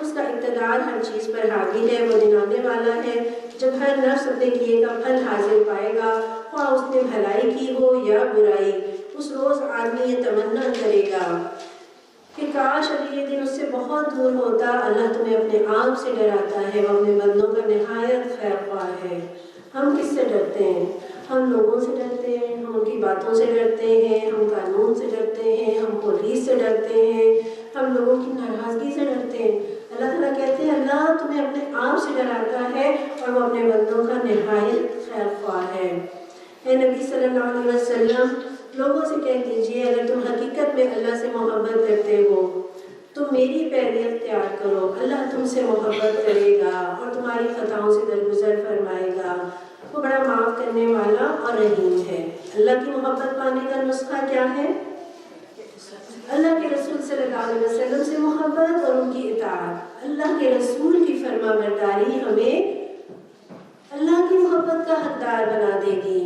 اس کا اقتدار ہر چیز پر حاوی ہے. وہ دلانے والا ہے جب ہر نفس اپنے کیے کا پھل حاصل پائے گا، خواہ اس نے بھلائی کی ہو یا برائی. اس روز آدمی یہ تمنا کرے گا کہ کاش ابھی یہ دن اس سے بہت دور ہوتا. اللہ تمہیں اپنے آپ سے ڈراتا ہے، وہ اپنے بندوں کا نہایت خیر خواہ ہے. ہم کس سے ڈرتے ہیں؟ ہم لوگوں سے ڈرتے ہیں، ہم ان کی باتوں سے ڈرتے ہیں، ہم قانون سے ڈرتے ہیں، ہم پولیس سے ڈرتے ہیں، ہم لوگوں کی ناراضگی سے ڈرتے ہیں. اللہ تعالیٰ کہتے ہیں اللہ تمہیں اپنے آپ سے ڈراتا ہے اور وہ اپنے بندوں کا نہایت خیر خواہ ہے. اے نبی صلی اللہ علیہ وسلم لوگوں سے کہہ دیجئے اگر تم حقیقت میں اللہ سے محبت کرتے ہو تو میری پیروی اختیار کرو. اللہ تم سے محبت کرے گا اور تمہاری خطاؤں سے درگزر فرمائے گا. وہ بڑا معاف کرنے والا اور رحیم ہے. اللہ کی محبت پانے کا نسخہ کیا ہے؟ اللہ کے رسول صلی اللہ علیہ وسلم سے محبت اور ان کی اطاعت. اللہ کے رسول کی فرما برداری ہمیں اللہ کی محبت کا حقدار بنا دے گی.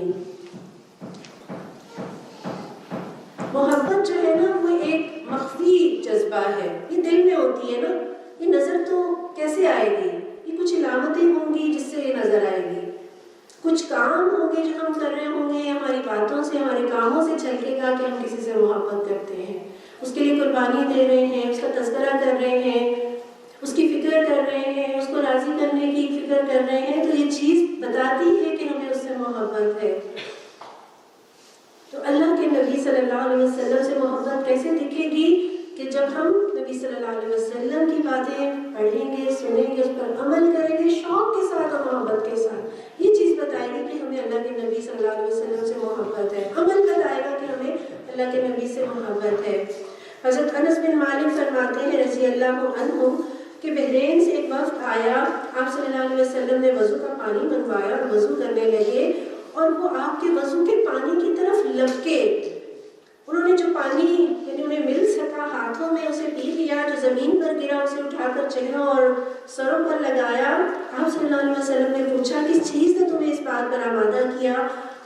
محبت جو ہے نا وہ ایک مخفی جذبہ ہے، یہ دل میں ہوتی ہے نا. یہ نظر تو کیسے آئے گی؟ یہ کچھ علامتیں ہوں گی جس سے یہ نظر آئے گی، کچھ کام ہوں گے جو ہم کر رہے ہوں گے، ہماری باتوں سے ہمارے کاموں سے چھلکے گا کہ ہم کسی سے محبت کرتے ہیں، اس کے لیے قربانی دے رہے ہیں، اس کا تذکرہ کر رہے ہیں، اس کی فکر کر رہے ہیں، اس کو راضی کرنے کی فکر کر رہے ہیں. تو یہ چیز بتاتی ہے کہ ہمیں اس سے محبت ہے. تو اللہ کے نبی صلی اللہ علیہ وسلم سے محبت کیسے دکھے گی؟ کہ جب ہم نبی صلی اللہ علیہ وسلم کی باتیں پڑھیں گے، سنیں گے، اس پر عمل کریں گے شوق کے ساتھ اور محبت کے ساتھ. یہ چیز بتائے گی کہ ہمیں اللہ کے نبی صلی اللہ علیہ وسلم سے محبت ہے. عمل بتائے گا کہ ہمیں اللہ کے نبی سے محبت ہے. حضرت انس بن مالک فرماتے ہیں رضی اللہ عنہ کہ بحرین سے ایک وفد آیا، آپ صلی اللہ علیہ وسلم نے وضو کا پانی منگوایا اور وضو کرنے لگے، اور وہ آپ کے وضو کے پانی کی طرف لپکے. انہوں نے جو پانی یعنی انہیں مل سکا ہاتھوں میں اسے پی لیا، جو زمین پر گرا اسے اٹھا کر چہروں اور سروں پر لگایا. آپ صلی اللہ علیہ وسلم نے پوچھا کس چیز نے تمہیں اس بات پر آمادہ کیا؟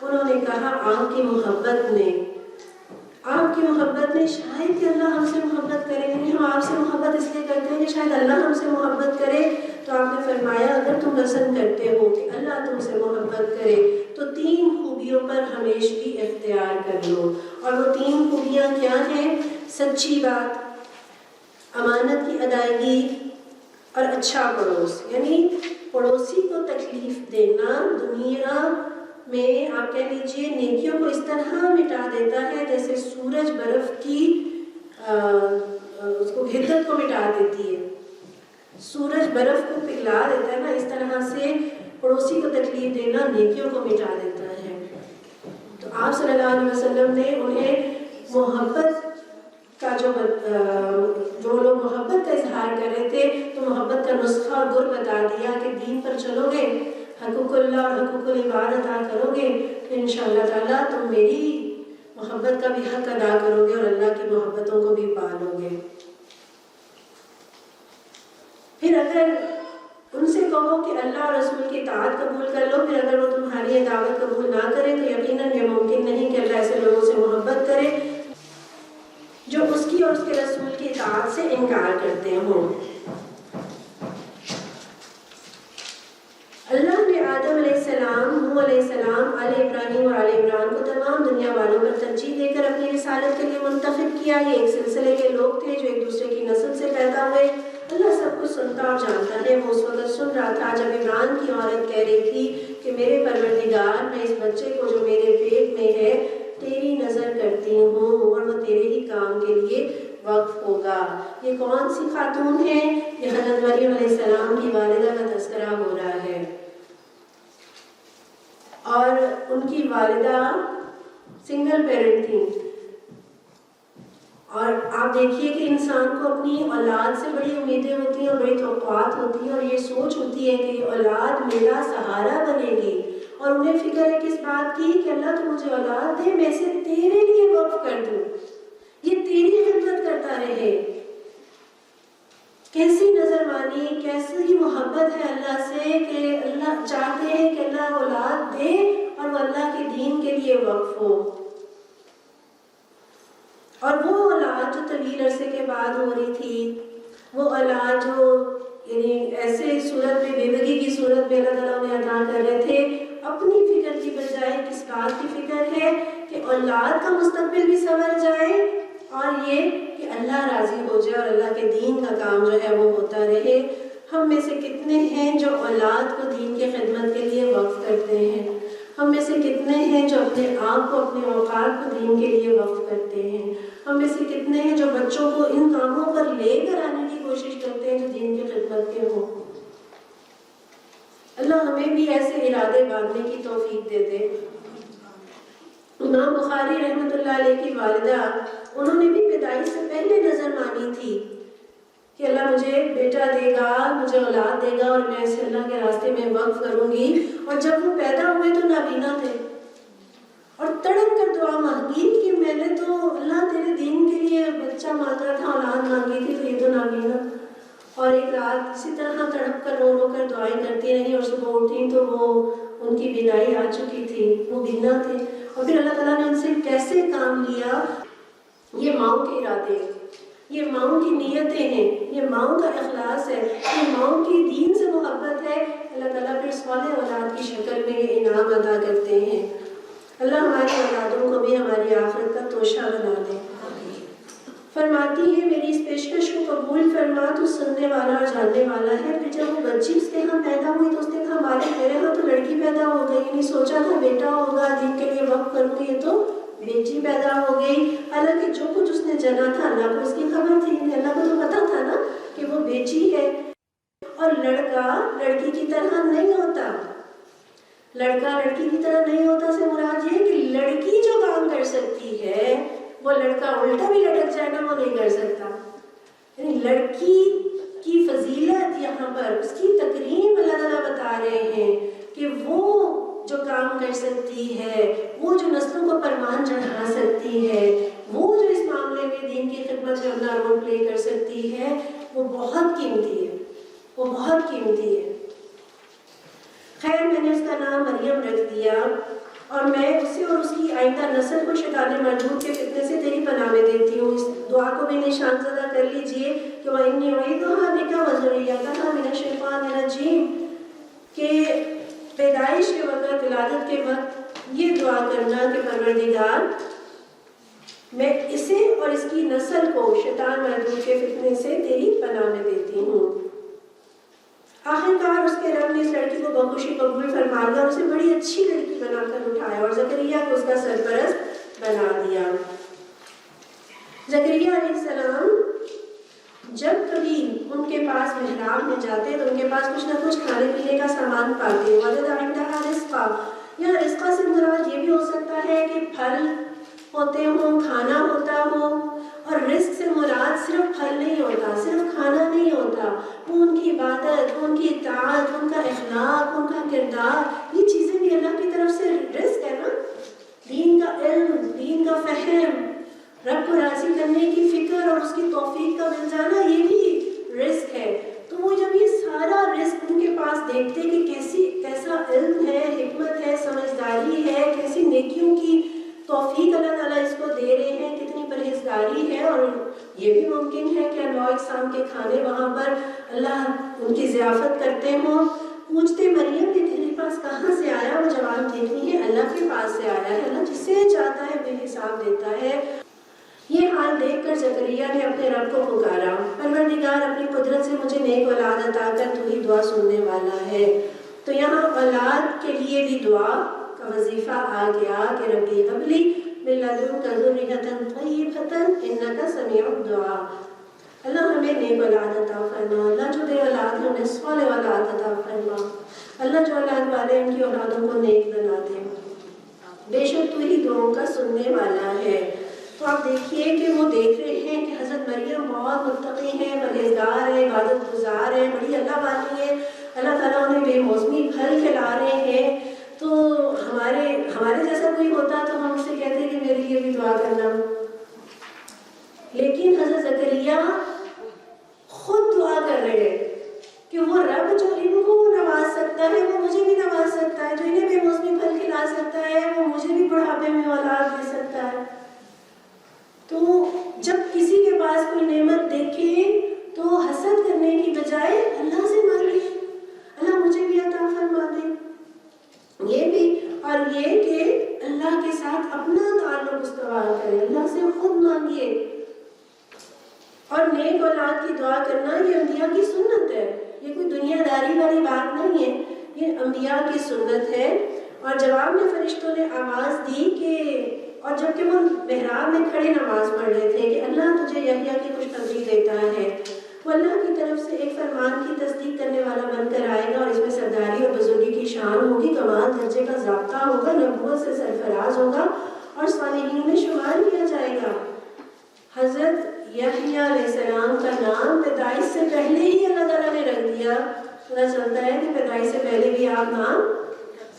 انہوں نے کہا آپ کی محبت نے. آپ کی محبت نے. شاید کہ اللہ ہم سے محبت کرے، یعنی ہم آپ سے محبت اس لیے کرتے ہیں کہ شاید اللہ ہم سے محبت کرے. تو آپ نے فرمایا اگر تم پسند کرتے ہو کہ اللہ تم سے محبت کرے تو 3 خوبیوں پر ہمیشگی اختیار کر لو. اور وہ 3 خوبیاں کیا ہیں؟ سچی بات، امانت کی ادائیگی، اور اچھا پڑوس. یعنی پڑوسی کو تکلیف دینا دنیا میں آپ کہہ لیجیے نیکیوں کو اس طرح مٹا دیتا ہے جیسے سورج برف کی اس کو حدت کو مٹا دیتی ہے. سورج برف کو پگھلا دیتا ہے نا، اس طرح سے پڑوسی کو تکلیف دینا نیکیوں کو مٹا دیتا ہے. تو آپ صلی اللہ علیہ وسلم نے انہیں محبت کا جو لوگ محبت کا اظہار کر رہے تھے تو محبت کا نسخہ اور گر بتا دیا کہ دین پر چلو گے، حقوق اللہ اور حقوق العباد ادا کرو گے تو انشاءاللہ تعالیٰ تم میری محبت کا بھی حق ادا کرو گے اور اللہ کی محبتوں کو بھی پالو گے. پھر اگر ان سے کہو کہ اللہ اور رسول کی اطاعت قبول کر لو، پھر اگر وہ تمہاری دعوت قبول نہ کرے تو یقیناً یہ ممکن نہیں کہ اللہ ایسے لوگوں سے محبت کرے جو اس کی اور اس کے رسول کی اطاعت سے انکار کرتے ہوں. آدم علیہ السلام، نوح علیہ السلام، آل ابراہیم اور آل عمران کو تمام دنیا والوں پر ترجیح دے کر اپنی رسالت کے لیے منتخب کیا۔ یہ ایک سلسلے کے لوگ تھے جو ایک دوسرے کی نسل سے پیدا ہوئے۔ اللہ سب کچھ سنتا اور جانتا ہے۔ وہ اس وقت سن رہا تھا جب عمران کی عورت کہہ رہی تھی کہ میرے پروردگار، میں اس بچے کو جو میرے پیٹ میں ہے تیری نظر کرتی ہوں اور وہ تیرے ہی کام کے لیے وقف ہوگا۔ یہ کون سی خاتون ہے؟ یہ حضرت مریم علیہ السلام کی والدہ کا تذکرہ ہو رہا ہے، اور ان کی والدہ سنگل پیرنٹ تھیں۔ اور آپ دیکھیے کہ انسان کو اپنی اولاد سے بڑی امیدیں ہوتی ہیں اور بڑی توقعات ہوتی ہیں، اور یہ سوچ ہوتی ہے کہ یہ اولاد میرا سہارا بنے گی، اور انہیں فکر ہے کس بات کی کہ اللہ تو مجھے اولاد دے، میں اسے تیرے لیے وقف کر دوں، یہ تیری خدمت کرتا رہے۔ کیسی نظر مانی، کیسی محبت ہے اللہ سے کہ اللہ چاہتے ہیں کہ اللہ اولاد دے اور وہ اللہ کے دین کے لیے وقف ہو۔ اور وہ اولاد جو طویل عرصے کے بعد ہو رہی تھی، وہ اولاد جو یعنی ایسے صورت میں بیوگی کی صورت میں اللہ تعالیٰ انہیں عطا کر رہے تھے، اپنی فکر کی بجائے کس بات کی فکر ہے کہ اولاد کا مستقبل بھی سنور جائے، اور یہ کہ اللہ راضی ہو جائے اور اللہ کے دین کا کام جو ہے وہ ہوتا رہے۔ ہم میں سے کتنے ہیں جو اولاد کو دین کی خدمت کے لیے وقف کرتے ہیں؟ ہم میں سے کتنے ہیں جو اپنے آپ کو، اپنے اوقات کو دین کے لیے وقف کرتے ہیں؟ ہم میں سے کتنے ہیں جو بچوں کو ان کاموں پر لے کر آنے کی کوشش کرتے ہیں جو دین کی خدمت کے ہوں؟ اللہ ہمیں بھی ایسے ارادے باندھنے کی توفیق دے دے۔ امام بخاری رحمۃ اللہ علیہ کی والدہ، انہوں نے بھی پیدائش سے پہلے نظر مانی تھی کہ اللہ مجھے بیٹا دے گا، مجھے اولاد دے گا، اور میں اسے اللہ کے راستے میں وقف کروں گی۔ اور جب وہ پیدا ہوئے تو نابینا تھے، اور تڑپ کر دعا مانگی کہ میں نے تو اللہ تیرے دین کے لیے بچہ مانگا تھا، اولاد مانگی تھی، تو یہ تو نابینا۔ اور ایک رات اسی طرح تڑپ کر رو رو کر دعائیں کرتی رہی، اور صبح اٹھی تو وہ ان کی بینائی آ چکی تھی، وہ بینا تھے۔ اور پھر اللہ تعالیٰ نے ان سے کیسے کام لیا؟ یہ ماؤں کے ارادے، یہ ماؤں کی نیتیں ہیں، یہ ماؤں کا اخلاص ہے، یہ ماؤں کی دین سے محبت ہے۔ اللہ تعالیٰ پھر صالح اولاد کی شکل میں یہ انعام عطا کرتے ہیں۔ اللہ ہماری اولادوں کو بھی ہماری آخرت کا توشہ بنا دے۔ فرماتی ہے میری اس پیشکش کو قبول فرما، تو سننے والا اور جاننے والا ہے۔ پھر جب وہ بچی اس کے ہاں پیدا ہوئی تو اس نے کہا مالک میرے ہاں تو لڑکی پیدا ہو گئی، نہیں سوچا تھا بیٹا ہوگا، دین کے لیے وقف کروں گی، یہ تو بیٹی پیدا ہو گئی۔ حالانکہ جو کچھ اس نے جنا تھا اللہ کو اس کی خبر تھی، اللہ کو تو پتا تھا نا کہ وہ بیٹی ہے۔ اور لڑکا لڑکی کی طرح نہیں ہوتا، لڑکا لڑکی کی طرح نہیں ہوتا سے مراد یہ کہ لڑکی جو کام کر سکتی ہے وہ لڑکا الٹا بھی لٹک جائے نا وہ نہیں کر سکتا۔ یعنی لڑکی کی فضیلت یہاں پر اس کی تکریم اللہ تعالیٰ بتا رہے ہیں کہ وہ جو کام کر سکتی ہے، وہ جو نسلوں کو پروان چڑھا سکتی ہے، وہ جو اس معاملے میں دین کی خدمت میں اپنا رول پلے کر سکتی ہے، وہ بہت قیمتی ہے، وہ بہت قیمتی ہے۔ خیر میں نے اس کا نام مریم رکھ دیا، اور میں اسے اور اس کی آئندہ نسل کو شیطان مردود کے فتنے سے تیری پناہ میں دیتی ہوں۔ اس دعا کو بھی نشان زدہ کر لیجئے کہ وَإِنِّي أُعِيذُهَا بِكَ وَذُرِّيَّتَهَا مِنَ الشَّيْطَانِ الرَّجِيمِ، کہ پیدائش کے وقت، ولادت کے وقت یہ دعا کرنا کہ پروردگار میں اسے اور اس کی نسل کو شیطان مردود کے فتنے سے تیری پناہ میں دیتی ہوں۔ آخرکار اس کے رب نے اس لڑکی کو بخوشی قبول فرما لیا اور اسے بڑی اچھی لڑکی بنا کر اٹھایا اور زکریا کو اس کا سرپرست بنا دیا۔ زکریا علیہ السلام جب کبھی ان کے پاس محراب میں جاتے تو ان کے پاس کچھ نہ کچھ کھانے پینے کا سامان پاتے۔ وجد عندها رزقا، یا رزقا سے مراد یہ بھی ہو سکتا ہے کہ پھل ہوتے ہوں، کھانا ہوتا ہو، اور رزق سے مراد صرف پھل نہیں ہوتا، صرف کھانا نہیں ہوتا، وہ ان کی عبادت، ان کی اطاعت، ان کا اخلاق، ان کا کردار، یہ چیزیں بھی اللہ کی طرف سے رزق ہے نا۔ دین کا علم، دین کا فہم، رب کو راضی کرنے کی فکر اور اس کی توفیق کا مل جانا، یہ بھی رزق ہے۔ تو وہ جب یہ سارا رزق ان کے پاس دیکھتے کہ کیسا علم ہے، حکمت ہے، سمجھداری ہے، کیسی نیکیوں کی توفیق اللہ تعالیٰ اس کو دے رہے ہیں، کتنی پرہیزگاری ہے، اور یہ بھی ممکن ہے کہ انواع اقسام کے کھانے وہاں پر اللہ ان کی ضیافت کرتے ہوں۔ پوچھتے مریم کہ تیرے پاس کہاں دیتا ہے۔ یہ حال دیکھ کر زکریا نے اپنے رب کو پکارا، پروردگار اپنی قدرت سے مجھے نیک اولاد عطا کر، تو ہی دعا سننے والا ہے۔ تو یہاں اولاد کے لیے بھی دعا کا وظیفہ آ گیا کہ ربی ہب لی من لدنک ذریۃ طیبۃ انک سمیع الدعاء۔ اللہ ہمیں نیک اولاد عطا فرما، اللہ جو دے اولاد ہے انہیں صالح اولاد عطا فرما، اللہ جو اولاد والے ان کی اولادوں کو نیک بنا دے، بے شک تو ہی دعاؤں کا سننے والا ہے۔ تو آپ دیکھیے کہ وہ دیکھ رہے ہیں کہ حضرت مریم بہت متقی ہیں، پرہیزگار ہیں، عبادت گزار ہیں، بڑی اللہ والی ہیں، اللہ تعالیٰ انہیں بے موسمی پھل کھلا رہے ہیں۔ تو ہمارے جیسا کوئی ہوتا تو ہم اس سے کہتے کہ میرے لیے بھی دعا کرنا، لیکن حضرت زکریا خود دعا کر رہے ہیں کہ وہ رب جو ان کو نواز سکتا ہے وہ مجھے بھی نواز سکتا ہے، جو انہیں بے موسمی پھل کھلا سکتا ہے وہ مجھے بھی بڑھاپے میں اولاد دے سکتا ہے۔ تو جب کسی کے پاس کوئی نعمت دیکھے تو حسد کرنے کی بجائے اللہ سے مانگے، اللہ مجھے بھی عطا فرما دے۔ یہ بھی اور یہ کہ اللہ کے ساتھ اپنا تعلق استوار کرے، اللہ سے خود مانگیے۔ اور نیک اولاد کی دعا کرنا یہ انبیاء کی سنت ہے، یہ کوئی دنیا داری والی بات نہیں ہے، یہ انبیاء کی سنت ہے۔ اور جواب میں فرشتوں نے آواز دی کہ، اور جبکہ وہ محراب میں کھڑے نماز پڑھ رہے تھے، کہ اللہ تجھے یحییٰ کی خوشخبری دیتا ہے، وہ اللہ کی طرف سے ایک فرمان کی تصدیق کرنے والا بن کر آئے گا، اور اس میں سرداری اور بزرگی کی شان ہوگی، کمال درجے کا ضابطہ ہوگا، نبوت سے سرفراز ہوگا اور صالحین میں شمار کیا جائے گا۔ حضرت یحییٰ علیہ السلام کا نام پیدائش سے پہلے ہی اللہ تعالیٰ نے رکھ دیا۔ پتہ چلتا ہے کہ پیدائش سے پہلے بھی آپ نام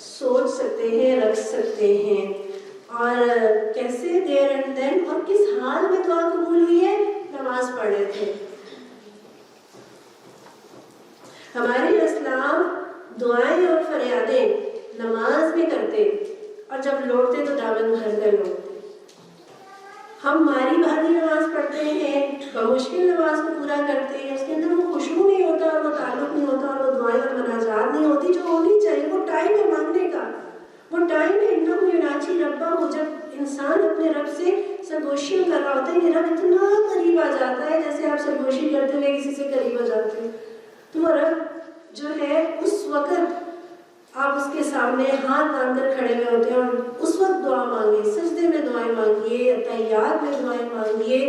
سوچ سکتے ہیں، رکھ سکتے ہیں۔ اور کیسے دیر اینڈ دین اور کس حال میں دعا قبول ہوئی ہے؟ نماز پڑھ رہے تھے۔ ہمارے اسلام دعائیں اور فریادیں نماز میں کرتے، اور جب لوٹتے تو دامن بھر کر لوٹتے۔ ہم ماری بھاری نماز پڑھتے ہیں، بمشکل نماز کو پورا کرتے ہیں، اس کے اندر وہ خشوع نہیں ہوتا، اور وہ تعلق نہیں ہوتا، اور وہ دعائیں اور مناجات نہیں ہوتی جو ہونی چاہیے۔ وہ ٹائم ہے مانگنے کا، وہ ٹائم ہے انہو یناجی ربہ، جب انسان اپنے رب سے سرگوشیاں کر رہا ہوتا ہے کہ رب اتنا قریب آ جاتا ہے، جیسے آپ سرگوشی کرتے ہوئے کسی سے قریب آ جاتے ہیں، تو وہ رب جو ہے اس وقت آپ اس کے سامنے ہاتھ باندھ کر کھڑے ہوئے ہوتے ہیں، اور اس وقت دعا مانگیے، سجدے میں دعائیں مانگیے، تحیات میں دعائیں مانگیے،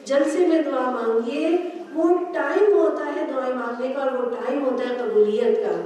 جلسے میں دعا مانگیے۔ وہ ٹائم ہوتا ہے دعائیں مانگنے کا، اور وہ ٹائم ہوتا ہے قبولیت کا۔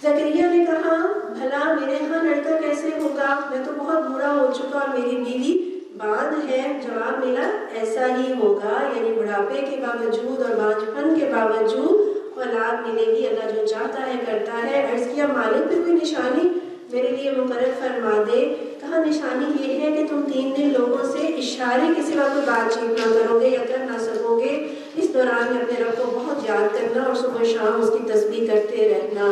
زکریا نے کہا بھلا میرے ہاں لڑکا کیسے ہوگا، میں تو بہت بوڑھا ہو چکا اور میری بیوی باندھ ہے۔ جواب ملا ایسا ہی ہوگا، یعنی بڑھاپے کے باوجود اور بانجھپن کے باوجود اولاد ملے گی، اللہ جو چاہتا ہے کرتا ہے۔ عرض کیا مالک پہ کوئی نشانی میرے لیے مقرر فرما دے۔ کہا نشانی یہ ہے کہ تم 3 دن لوگوں سے اشارے کے سوا کوئی بات چیت نہ کرو گے یا کر نہ سکو گے، اس دوران میں اپنے رب کو بہت یاد کرنا اور صبح شام اس کی تسبیح کرتے رہنا۔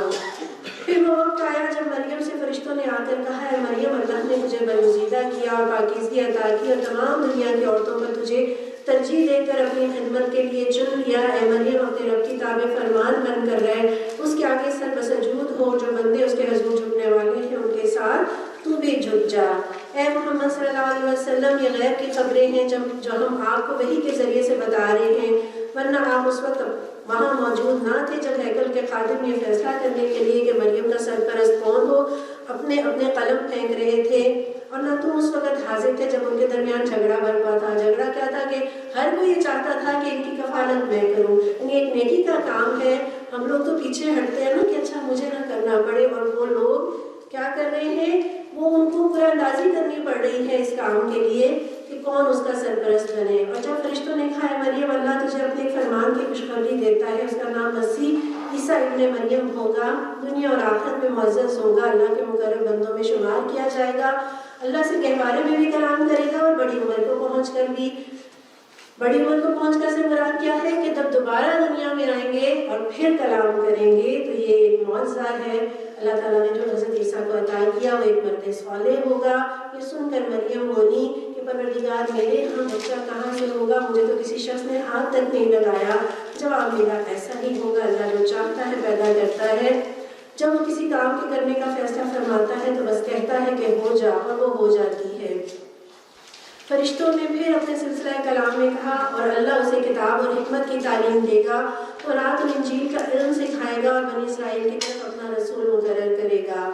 پھر وہ وقت آیا جب مریم سے فرشتوں نے آ کر کہا اے مریم اللہ نے تجھے برگزیدہ کیا اور پاکیزگی عطا کی، اور تمام دنیا کی عورتوں پر تجھے ترجیح دے کر اپنی خدمت کے لیے چن لیا۔ اے مریم اپنے رب کی تابع فرمان بن کر رہے، اس کے آگے سر بسجود ہو، جو بندے اس کے حضور جھکنے والے ہیں ان کے ساتھ تو بھی جھک جا۔ اے محمد صلی اللہ علیہ وسلم یہ غیب کی خبریں ہیں جو ہم آپ کو وحی کے ذریعے سے بتا رہے ہیں، ورنہ آپ اس وقت وہاں موجود نہ تھے جب ہیکل کے خادم یہ فیصلہ کرنے کے لیے کہ مریم کا سرپرست کون ہو اپنے قلم پھینک رہے تھے، اور نہ تم اس وقت حاضر تھے جب ان کے درمیان جھگڑا برپا تھا۔ جھگڑا کیا تھا کہ ہر کوئی یہ چاہتا تھا کہ ان کی کفالت میں کروں، یعنی ایک نیکی کا کام ہے، ہم لوگ تو پیچھے ہٹتے ہیں نا کہ اچھا مجھے نہ کرنا پڑے، اور وہ لوگ کیا کر رہے ہیں، وہ ان کو قرآن اندازی کرنی پڑ رہی ہے اس کام کے لیے کہ کون اس کا سرپرست بنے۔ اور جب فرشتوں نے کہا اے مریم اللہ تجھے اپنے فرمان کی خوشخبری دیتا ہے، اس کا نام مسیح عیسیٰ ابن مریم ہوگا، دنیا اور آخرت میں معزز ہوگا، اللہ کے مقرب بندوں میں شمار کیا جائے گا، اللہ سے گہوارے میں بھی کلام کرے گا، اور بڑی عمر کو پہنچ کر بھی۔ بڑی عمر کو پہنچ کر سے مراد کیا ہے کہ جب دوبارہ دنیا میں آئیں گے اور پھر کلام کریں گے، تو یہ ایک معجزہ ہے اللہ تعالیٰ نے جو حضرت عیسیٰ کو عطا کیا، وہ ایک مرد صالح ہوگا۔ یہ سن کر مریم بولی کہ پروردگار میرے ہاں بچہ کہاں سے ہوگا، مجھے تو کسی شخص نے ہاتھ تک نہیں لگایا۔ جواب ملا ایسا ہی ہوگا، اللہ جو چاہتا ہے پیدا کرتا ہے۔ جب وہ کسی کام کے کرنے کا فیصلہ فرماتا ہے تو بس کہتا ہے کہ ہو جا، اور وہ ہو جاتی ہے۔ فرشتوں نے پھر اپنے سلسلہ کلام میں کہا اور اللہ اسے کتاب اور حکمت کی تعلیم دے گا، تورات اور انجیل کا علم سکھائے گا اور بنی اسرائیل کی طرف اپنا رسول مقرر کرے گا۔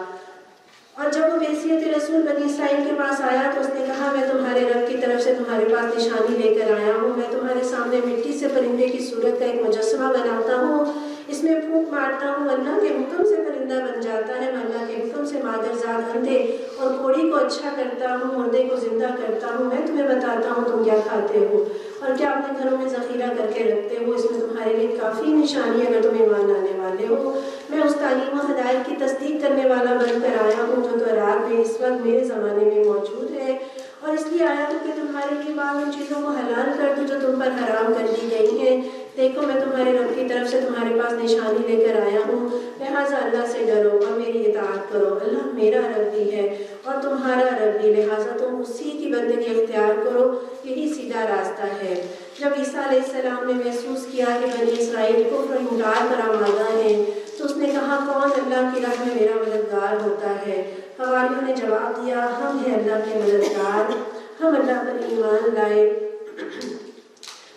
اور جب وہ بحیثیت رسول بنی اسرائیل کے پاس آیا تو اس نے کہا میں تمہارے رب کی طرف سے تمہارے پاس نشانی لے کر آیا ہوں، میں تمہارے سامنے مٹی سے پرندے کی صورت کا ایک مجسمہ بناتا ہوں، اس میں پھونک مارتا ہوں، اللہ کے حکم سے پرندہ بن جاتا ہے، میں اللہ کے حکم سے مادرزاد اندھے اور کوڑی کو اچھا کرتا ہوں، مردے کو زندہ کرتا ہوں، میں تمہیں بتاتا ہوں تم کیا کھاتے ہو اور کیا اپنے گھروں میں ذخیرہ کر کے رکھتے ہو، اس میں تمہارے لیے کافی نشانی ہے اگر تم ایمان لانے والے ہو۔ میں اس تعلیم و ہدایت کی تصدیق کرنے والا بن کر آیا ہوں جو تورات میں اس وقت میرے زمانے میں موجود ہے، اور اس لیے آیا ہوں کہ تمہارے لیے بعض ان چیزوں کو حلال کر دوں جو تم پر حرام کر دی گئی ہیں۔ دیکھو میں تمہارے رب کی طرف سے تمہارے پاس نشانی لے کر آیا ہوں، لہٰذا اللہ سے ڈرو اور میری اطاعت کرو، اللہ میرا رب بھی ہے اور تمہارا رب بھی، لہٰذا تم اسی کی بندگی اختیار کرو، یہی سیدھا راستہ ہے۔ جب عیسیٰ علیہ السلام نے محسوس کیا کہ بنی اسرائیل کفر و انکار پر آمادہ ہیں تو اس نے کہا کون اللہ کی راہ میں میرا مددگار ہوتا ہے؟ حواریوں نے جواب دیا ہم ہیں اللہ کے مددگار، ہم اللہ پر ایمان لائے،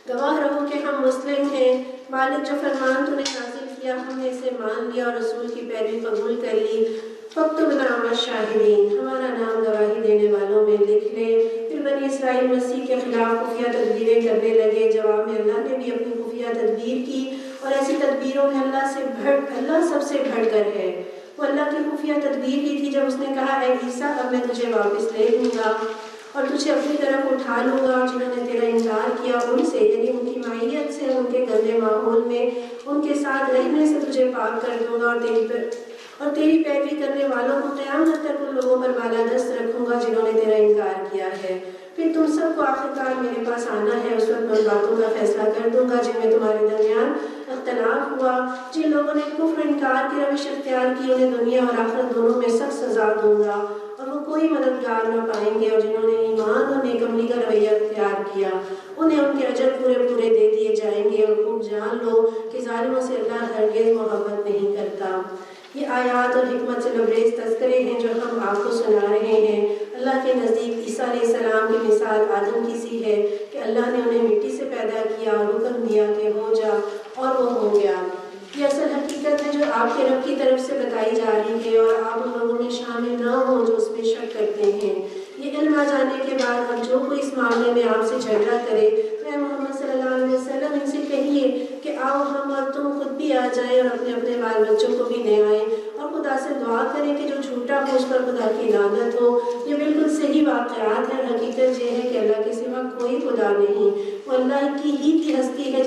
گواہ رہو کہ ہم مسلم ہیں، مالک جو فرمان تو نے نازل کیا ہم نے اسے مان لیا اور رسول کی پیروی قبول کر لی، فاکتبنا مع الشاہدین، ہمارا نام گواہی دینے والوں میں لکھ لے۔ پھر بنی اسرائیل مسیح کے خلاف خفیہ تدبیریں کرنے لگے، جواب میں اللہ نے بھی اپنی خفیہ تدبیر کی، اور ایسی تدبیروں میں اللہ سب سے بڑھ کر ہے۔ وہ اللہ کی خفیہ تدبیر ہی تھی جب اس نے کہا اے عیسیٰ اب میں تجھے واپس لے لوں گا اور تجھے اپنی طرف اٹھا لوں گا، اور جنہوں نے تیرا انکار کیا ان سے، یعنی ان کی معیت سے، ان کے گندے ماحول میں ان کے ساتھ رہنے سے تجھے پاک کر دوں گا، اور تیری پیروی کرنے والوں کو قیامت تک ان لوگوں پر بالادست رکھوں گا جنہوں نے تیرا انکار کیا ہے۔ پھر تم سب کو آخرکار میرے پاس آنا ہے، اس وقت میں ان باتوں کا فیصلہ کر دوں گا جن میں تمہارے درمیان اختلاف ہوا، جن لوگوں نے کفر و انکار کی روش اختیار کی انہیں دنیا اور آخرت دونوں میں سخت سزا دوں گا، اور وہ کوئی مددگار نہ پائیں گے، اور جنہوں نے ایمان اور نیک عملی کا رویہ اختیار کیا انہیں ان کے اجر پورے دے دیے جائیں گے، اور خوب جان لو کہ ظالموں سے اللہ ہرگز محبت نہیں کرتا۔ یہ آیات اور حکمت سے لبریز تذکرے ہیں جو ہم آپ کو سنا رہے ہیں۔ اللہ کے نزدیک عیسیٰ علیہ السلام کی مثال آدم کی سی ہے کہ اللہ نے انہیں مٹی سے پیدا کیا اور حکم دیا کہ ہو جا، اور وہ ہو گیا۔ یہ اصل حقیقت ہے جو آپ کے رب کی طرف سے بتائی جا رہی ہے، اور آپ ان لوگوں میں شامل نہ ہوں جو اس میں شک کرتے ہیں۔ یہ علم آ جانے کے بعد اب جو کوئی اس معاملے میں آپ سے جھگڑا کرے تو اے محمد صلی اللہ علیہ وسلم ان سے کہیے کہ آؤ ہم اور تم خود بھی آ جائیں اور اپنے اپنے بال بچوں کو بھی لے آئیں، اور خدا سے دعا کریں کہ جو جھوٹا ہو اس پر خدا کی لعنت ہو۔ یہ بالکل صحیح واقعات ہیں، حقیقت یہ ہے کہ اللہ کے سوا کوئی خدا نہیں، وہ اللہ کی ہستی ہے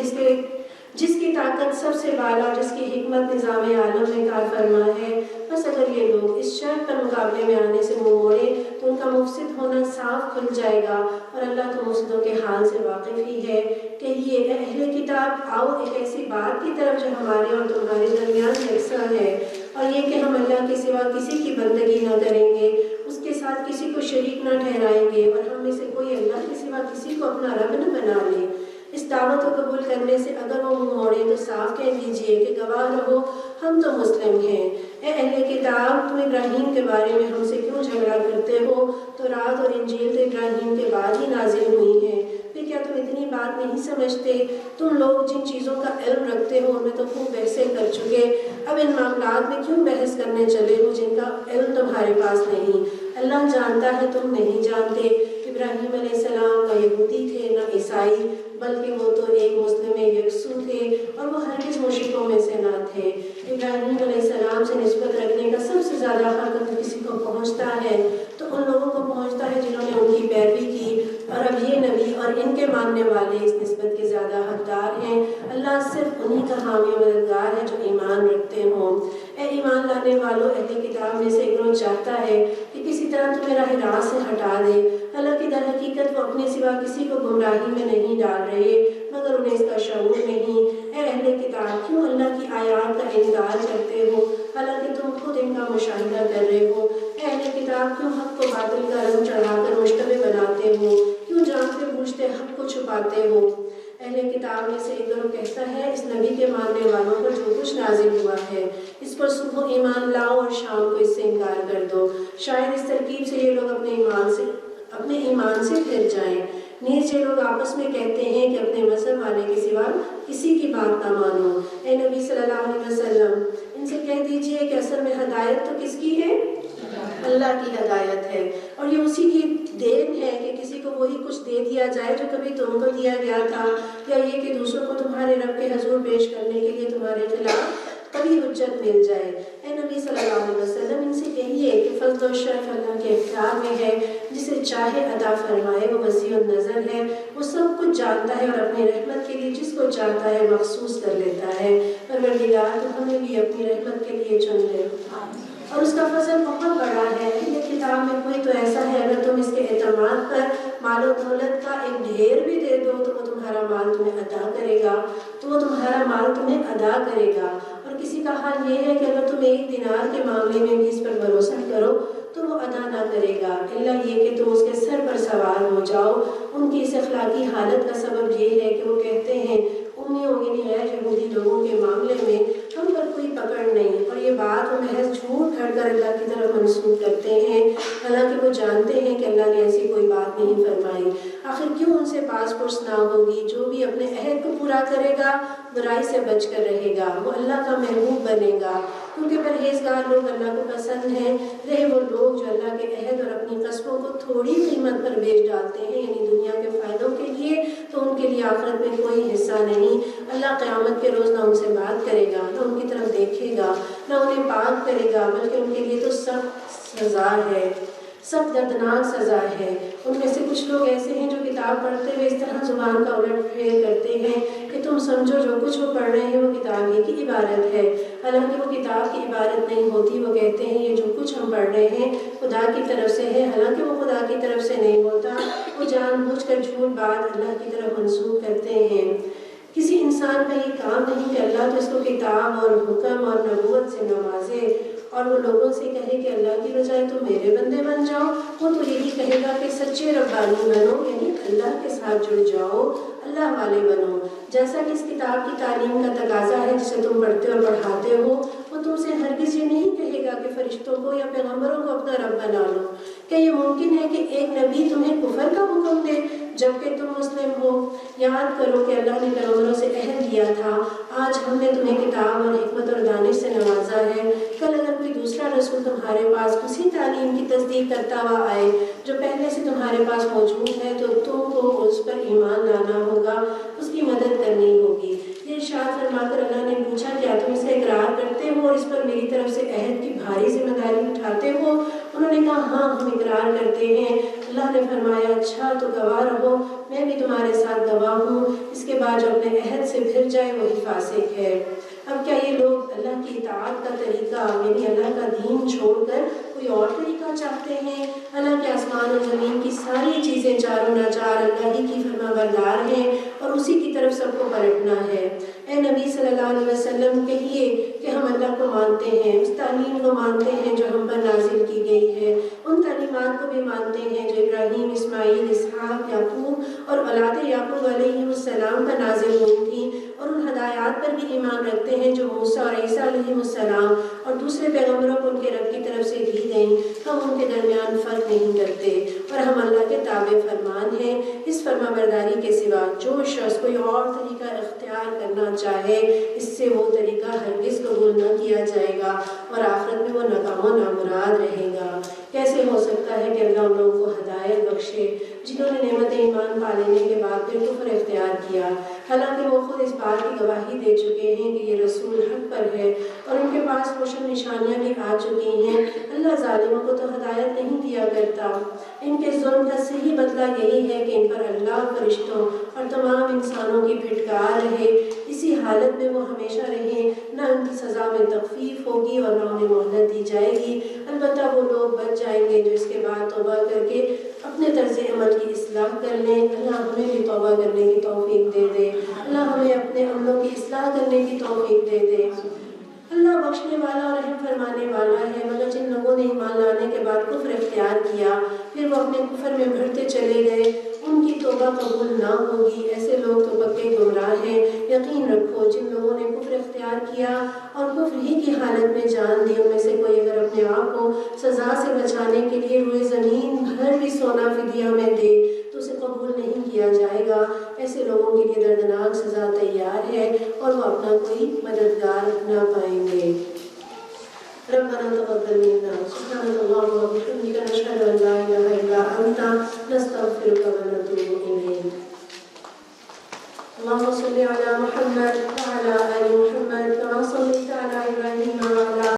جس کی طاقت سب سے بالا، جس کی حکمت نظام عالم میں کار فرما ہے۔ بس اگر یہ لوگ اس شرط پر مقابلے میں آنے سے منہ موڑیں تو ان کا مفسد ہونا صاف کھل جائے گا، اور اللہ تو مفسدوں کے حال سے واقف ہی ہے۔ کہیے اے اہل کتاب آؤ ایک ایسی بات کی طرف جو ہمارے اور تمہارے درمیان یکساں ہے، اور یہ کہ ہم اللہ کے سوا کسی کی بندگی نہ کریں گے، اس کے ساتھ کسی کو شریک نہ ٹھہرائیں گے، اور ہم میں سے کوئی اللہ کے سوا کسی کو اپنا رب نہ بنا لے۔ اس دعوت کو قبول کرنے سے اگر وہ منہ موڑے تو صاف کہہ دیجئے کہ گواہ رہو ہم تو مسلم ہیں۔ اے اہل کتاب تم ابراہیم کے بارے میں ہم سے کیوں جھگڑا کرتے ہو؟ تورات اور انجیل تو ابراہیم کے بعد ہی نازل ہوئی ہیں، پھر کیا تم اتنی بات نہیں سمجھتے؟ تم لوگ جن چیزوں کا علم رکھتے ہو ان میں تو خوب بحثیں کر چکے، اب ان معاملات میں کیوں بحث کرنے چلے ہو جن کا علم تمہارے پاس نہیں؟ اللہ جانتا ہے تم نہیں جانتے۔ ابراہیم علیہ السلام نہ یہودی تھے نہ عیسائی، بلکہ وہ تو ایک مسلم یکسو تھے، اور وہ ہرگز مشرکوں میں سے نہ تھے۔ ابراہیم علیہ السلام سے نسبت رکھنے کا سب سے زیادہ حق اگر کسی کو پہنچتا ہے تو ان لوگوں کو پہنچتا ہے جنہوں نے ان کی پیروی کی، اور اب یہ نبی اور ان کے ماننے والے اس نسبت کے زیادہ حقدار ہیں۔ اللہ صرف انہی کا حامی و مددگار ہے جو ایمان رکھتے ہوں۔ اے ایمان لانے والوں، اہل کتاب میں سے گروہ چاہتا ہے کہ کسی طرح تمہیں راہ راست سے ہٹا دے، حالانکہ در حقیقت وہ اپنے سوا کسی کو گمراہی میں نہیں ڈال رہے مگر انہیں اس کا شعور نہیں۔ اے اہل کتاب کیوں اللہ کی آیات کا انکار کرتے ہو حالانکہ تم خود ان کا مشاہدہ کر رہے ہو؟ اے اہل کتاب کیوں حق کو باطل کا رنگ چڑھا کر مشتبہ بناتے ہو؟ کیوں جانتے بوجھتے حق کو چھپاتے ہو؟ اہل کتاب میں سے ایک گروہ کہتا ہے اس نبی کے ماننے والوں پر جو کچھ نازل ہوا ہے اس پر صبح ایمان لاؤ اور شام کو اس سے انکار کر دو، شاید اس ترکیب سے یہ لوگ اپنے ایمان سے پھر جائیں۔ نیز یہ لوگ آپس میں کہتے ہیں کہ اپنے مذہب والے کے سوا کسی کی بات نہ مانو۔ اے نبی صلی اللہ علیہ وسلم ان سے کہہ دیجئے کہ اصل میں ہدایت تو کس کی ہے؟ اللہ کی ہدایت ہے، اور یہ اسی کی دین ہے کہ کسی کو وہی کچھ دے دیا جائے جو کبھی تم کو دیا گیا تھا، یا یہ کہ دوسروں کو تمہارے رب کے حضور پیش کرنے کے لیے تمہارے خلاف کبھی حجت مل جائے۔ اے نبی صلی اللہ علیہ وسلم ان سے کہیے کہ فضل و شرف اللہ کے اختیار میں ہے، جسے چاہے عطا فرمائے، وہ وسیع النظر ہے، وہ سب کچھ جانتا ہے اور اپنی رحمت کے لیے جس کو چاہتا ہے مخصوص کر لیتا ہے۔ پروردگار تو ہمیں بھی اپنی رحمت کے لیے چن لے، اور اس کا فضل بہت بڑا ہے۔ یہ کتاب میں کوئی تو ایسا ہے اگر تم اس کے اعتماد پر مال و دولت کا ایک ڈھیر بھی دے دو تو وہ تمہارا مال تمہیں ادا کرے گا، اور کسی کا حال یہ ہے کہ اگر تم ایک دینار کے معاملے میں بھی اس پر بھروسہ کرو تو وہ ادا نہ کرے گا، الا یہ کہ تم اس کے سر پر سوار ہو جاؤ۔ ان کی اس اخلاقی حالت کا سبب یہ ہے کہ وہ کہتے ہیں امیوں یعنی غیر یہودی لوگوں کے معاملے میں ہم پر کوئی پکڑ نہیں، اور یہ بات وہ محض جھوٹ گھڑ کر اللہ کی طرف منسوب کرتے ہیں، حالانکہ وہ جانتے ہیں کہ اللہ نے ایسی کوئی بات نہیں فرمائی۔ آخر کیوں ان سے پاس پرس نہ ہوگی؟ جو بھی اپنے عہد کو پورا کرے گا برائی سے بچ کر رہے گا وہ اللہ کا محبوب بنے گا، کیونکہ پرہیزگار لوگ اللہ کو پسند ہیں۔ رہے وہ لوگ جو اللہ کے عہد اور اپنی قسموں کو تھوڑی قیمت پر بیچ ڈالتے ہیں یعنی دنیا کے فائدوں کے لیے، تو ان کے لیے آخرت میں کوئی حصہ نہیں۔ اللہ قیامت کے روز نہ ان سے بات کرے گا، نہ ان کی طرف دیکھے گا، نہ انہیں پاک کرے گا، بلکہ ان کے لیے تو سخت سزا ہے، سخت دردناک سزا ہے۔ ان میں سے کچھ لوگ ایسے ہیں جو کتاب پڑھتے ہوئے اس طرح زبان کا الٹ پھیر کرتے ہیں کہ تم سمجھو جو کچھ وہ پڑھ رہے ہیں وہ کتاب ہی کی عبارت ہے، حالانکہ وہ کتاب کی عبارت نہیں ہوتی۔ وہ کہتے ہیں یہ جو کچھ ہم پڑھ رہے ہیں خدا کی طرف سے ہے، حالانکہ وہ خدا کی طرف سے نہیں ہوتا۔ وہ جان بوجھ کر جھوٹ بات اللہ کی طرف منسوب کرتے ہیں۔ کسی انسان کا یہ کام نہیں کہ اللہ تو اس کو کتاب اور حکم اور نبوت سے نوازے اور وہ لوگوں سے کہے کہ اللہ کی بجائے تو میرے بندے بن جاؤ۔ وہ تو یہی کہے گا کہ سچے ربانی بنو، یعنی اللہ کے ساتھ جڑ جاؤ، اللہ والے بنو، جیسا کہ اس کتاب کی تعلیم کا تقاضا ہے جسے تم پڑھتے اور پڑھاتے ہو۔ وہ تم سے ہرگز یہ نہیں کہے گا کہ فرشتوں کو یا پیغمبروں کو اپنا رب بنا لو۔ کیا یہ ممکن ہے کہ ایک نبی تمہیں کفر کا حکم دے جبکہ تم مسلم ہو؟ یاد کرو کہ اللہ نے پیغمبروں سے عہد لیا تھا، آج ہم نے تمہیں کتاب اور حکمت اور دانش سے نوازا ہے۔ کل اگر کوئی دوسرا رسول تمہارے پاس اسی تعلیم کی تصدیق کرتا ہوا آئے جو پہلے سے تمہارے پاس موجود ہے تو تم کو اس پر ایمان لانا ہوگا، اس کی مدد کرنی ہوگی۔ یہ ارشاد فرما کر اللہ نے پوچھا کیا تم اس کا اقرار کرتے ہو اور اس پر میری طرف سے عہد کی بھاری ذمہ داری اٹھاتے ہو؟ انہوں نے کہا ہاں ہم اقرار کرتے ہیں۔ اللہ نے فرمایا اچھا تو گواہ رہو، میں بھی تمہارے ساتھ گواہ ہوں۔ اس کے بعد جو اپنے عہد سے پھر جائے وہی فاسق ہے۔ اب کیا یہ لوگ اللہ کی اطاعت کا طریقہ یعنی اللہ کا دین چھوڑ کر کوئی اور طریقہ چاہتے ہیں؟ حالانکہ آسمان اور زمین کی ساری چیزیں چاروں ناچار اللہ ہی کی فرما بردار ہیں اور اسی کی طرف سب کو پلٹنا ہے۔ اے نبی صلی اللہ علیہ وسلم کہیے کہ ہم اللہ کو مانتے ہیں، اس تعلیم کو مانتے ہیں جو ہم پر نازل کی گئی ہے، ان تعلیمات کو بھی مانتے ہیں جو ابراہیم، اسماعیل، اسحاق، یعقوب اور اولاد یعقوب علیہ السلام پر نازل ہوئی تھیں، اور ان ہدایات پر بھی ایمان رکھتے ہیں جو موسیٰ اور عیسیٰ علیہ السلام اور دوسرے پیغمبروں کو ان کے رب کی طرف سے دی گئیں۔ ہم ان کے درمیان فرق نہیں کرتے اور ہم اللہ کے تابع فرمان ہیں۔ اس فرما برداری کے سوا جو شخص کوئی اور طریقہ اختیار کرنا چاہے اس سے وہ طریقہ ہرگز قبول نہ کیا جائے گا اور آخرت میں وہ ناکام و نامراد رہے گا۔ کیسے ہو سکتا ہے کہ اللہ ان لوگوں کو ہدایت بخشے جنہوں نے نعمت ایمان پا لینے کے بعد پھر کفر اختیار کیا، حالانکہ وہ خود اس بات کی گواہی دے چکے ہیں کہ یہ رسول حق پر ہے اور ان کے پاس روشن نشانیاں بھی آ چکی ہیں۔ اللہ ظالموں کو تو ہدایت نہیں دیا کرتا۔ ان کے ظلم کا صحیح بدلہ یہی ہے کہ ان پر اللہ، فرشتوں اور تمام انسانوں کی پھٹکار رہے، اسی حالت میں وہ ہمیشہ رہیں، نہ ان کی سزا میں تخفیف ہوگی اور نہ انہیں مہلت دی جائے گی۔ البتہ وہ لوگ بچ جائیں گے جو اس کے بعد توبہ کر کے اپنے طرز عمل کی اصلاح کر لیں۔ اللہ ہمیں بھی توبہ کرنے کی توفیق دے دے، اللہ ہمیں اپنے عملوں کی اصلاح کرنے کی توفیق دے دے۔ اللہ بخشنے والا اور رحم فرمانے والا ہے، مگر جن لوگوں نے ایمان لانے کے بعد کفر اختیار کیا پھر وہ اپنے کفر میں بڑھتے چلے گئے، ان ان کی توبہ قبول نہ ہوگی، ایسے لوگ تو پکے گمراہ ہیں۔ یقین رکھو جن لوگوں نے کفر اختیار کیا اور کفر ہی کی حالت میں جان دی، ان میں سے کوئی اگر اپنے آپ کو سزا سے بچانے کے لیے روئے زمین بھر بھی سونا فدیہ میں دے تو اسے قبول نہیں کیا جائے گا۔ ایسے لوگوں کے لیے دردناک سزا تیار ہے اور وہ اپنا کوئی مددگار نہ پائیں گے۔ ربنا تقبل منا سبحانك اللهم وبحمدك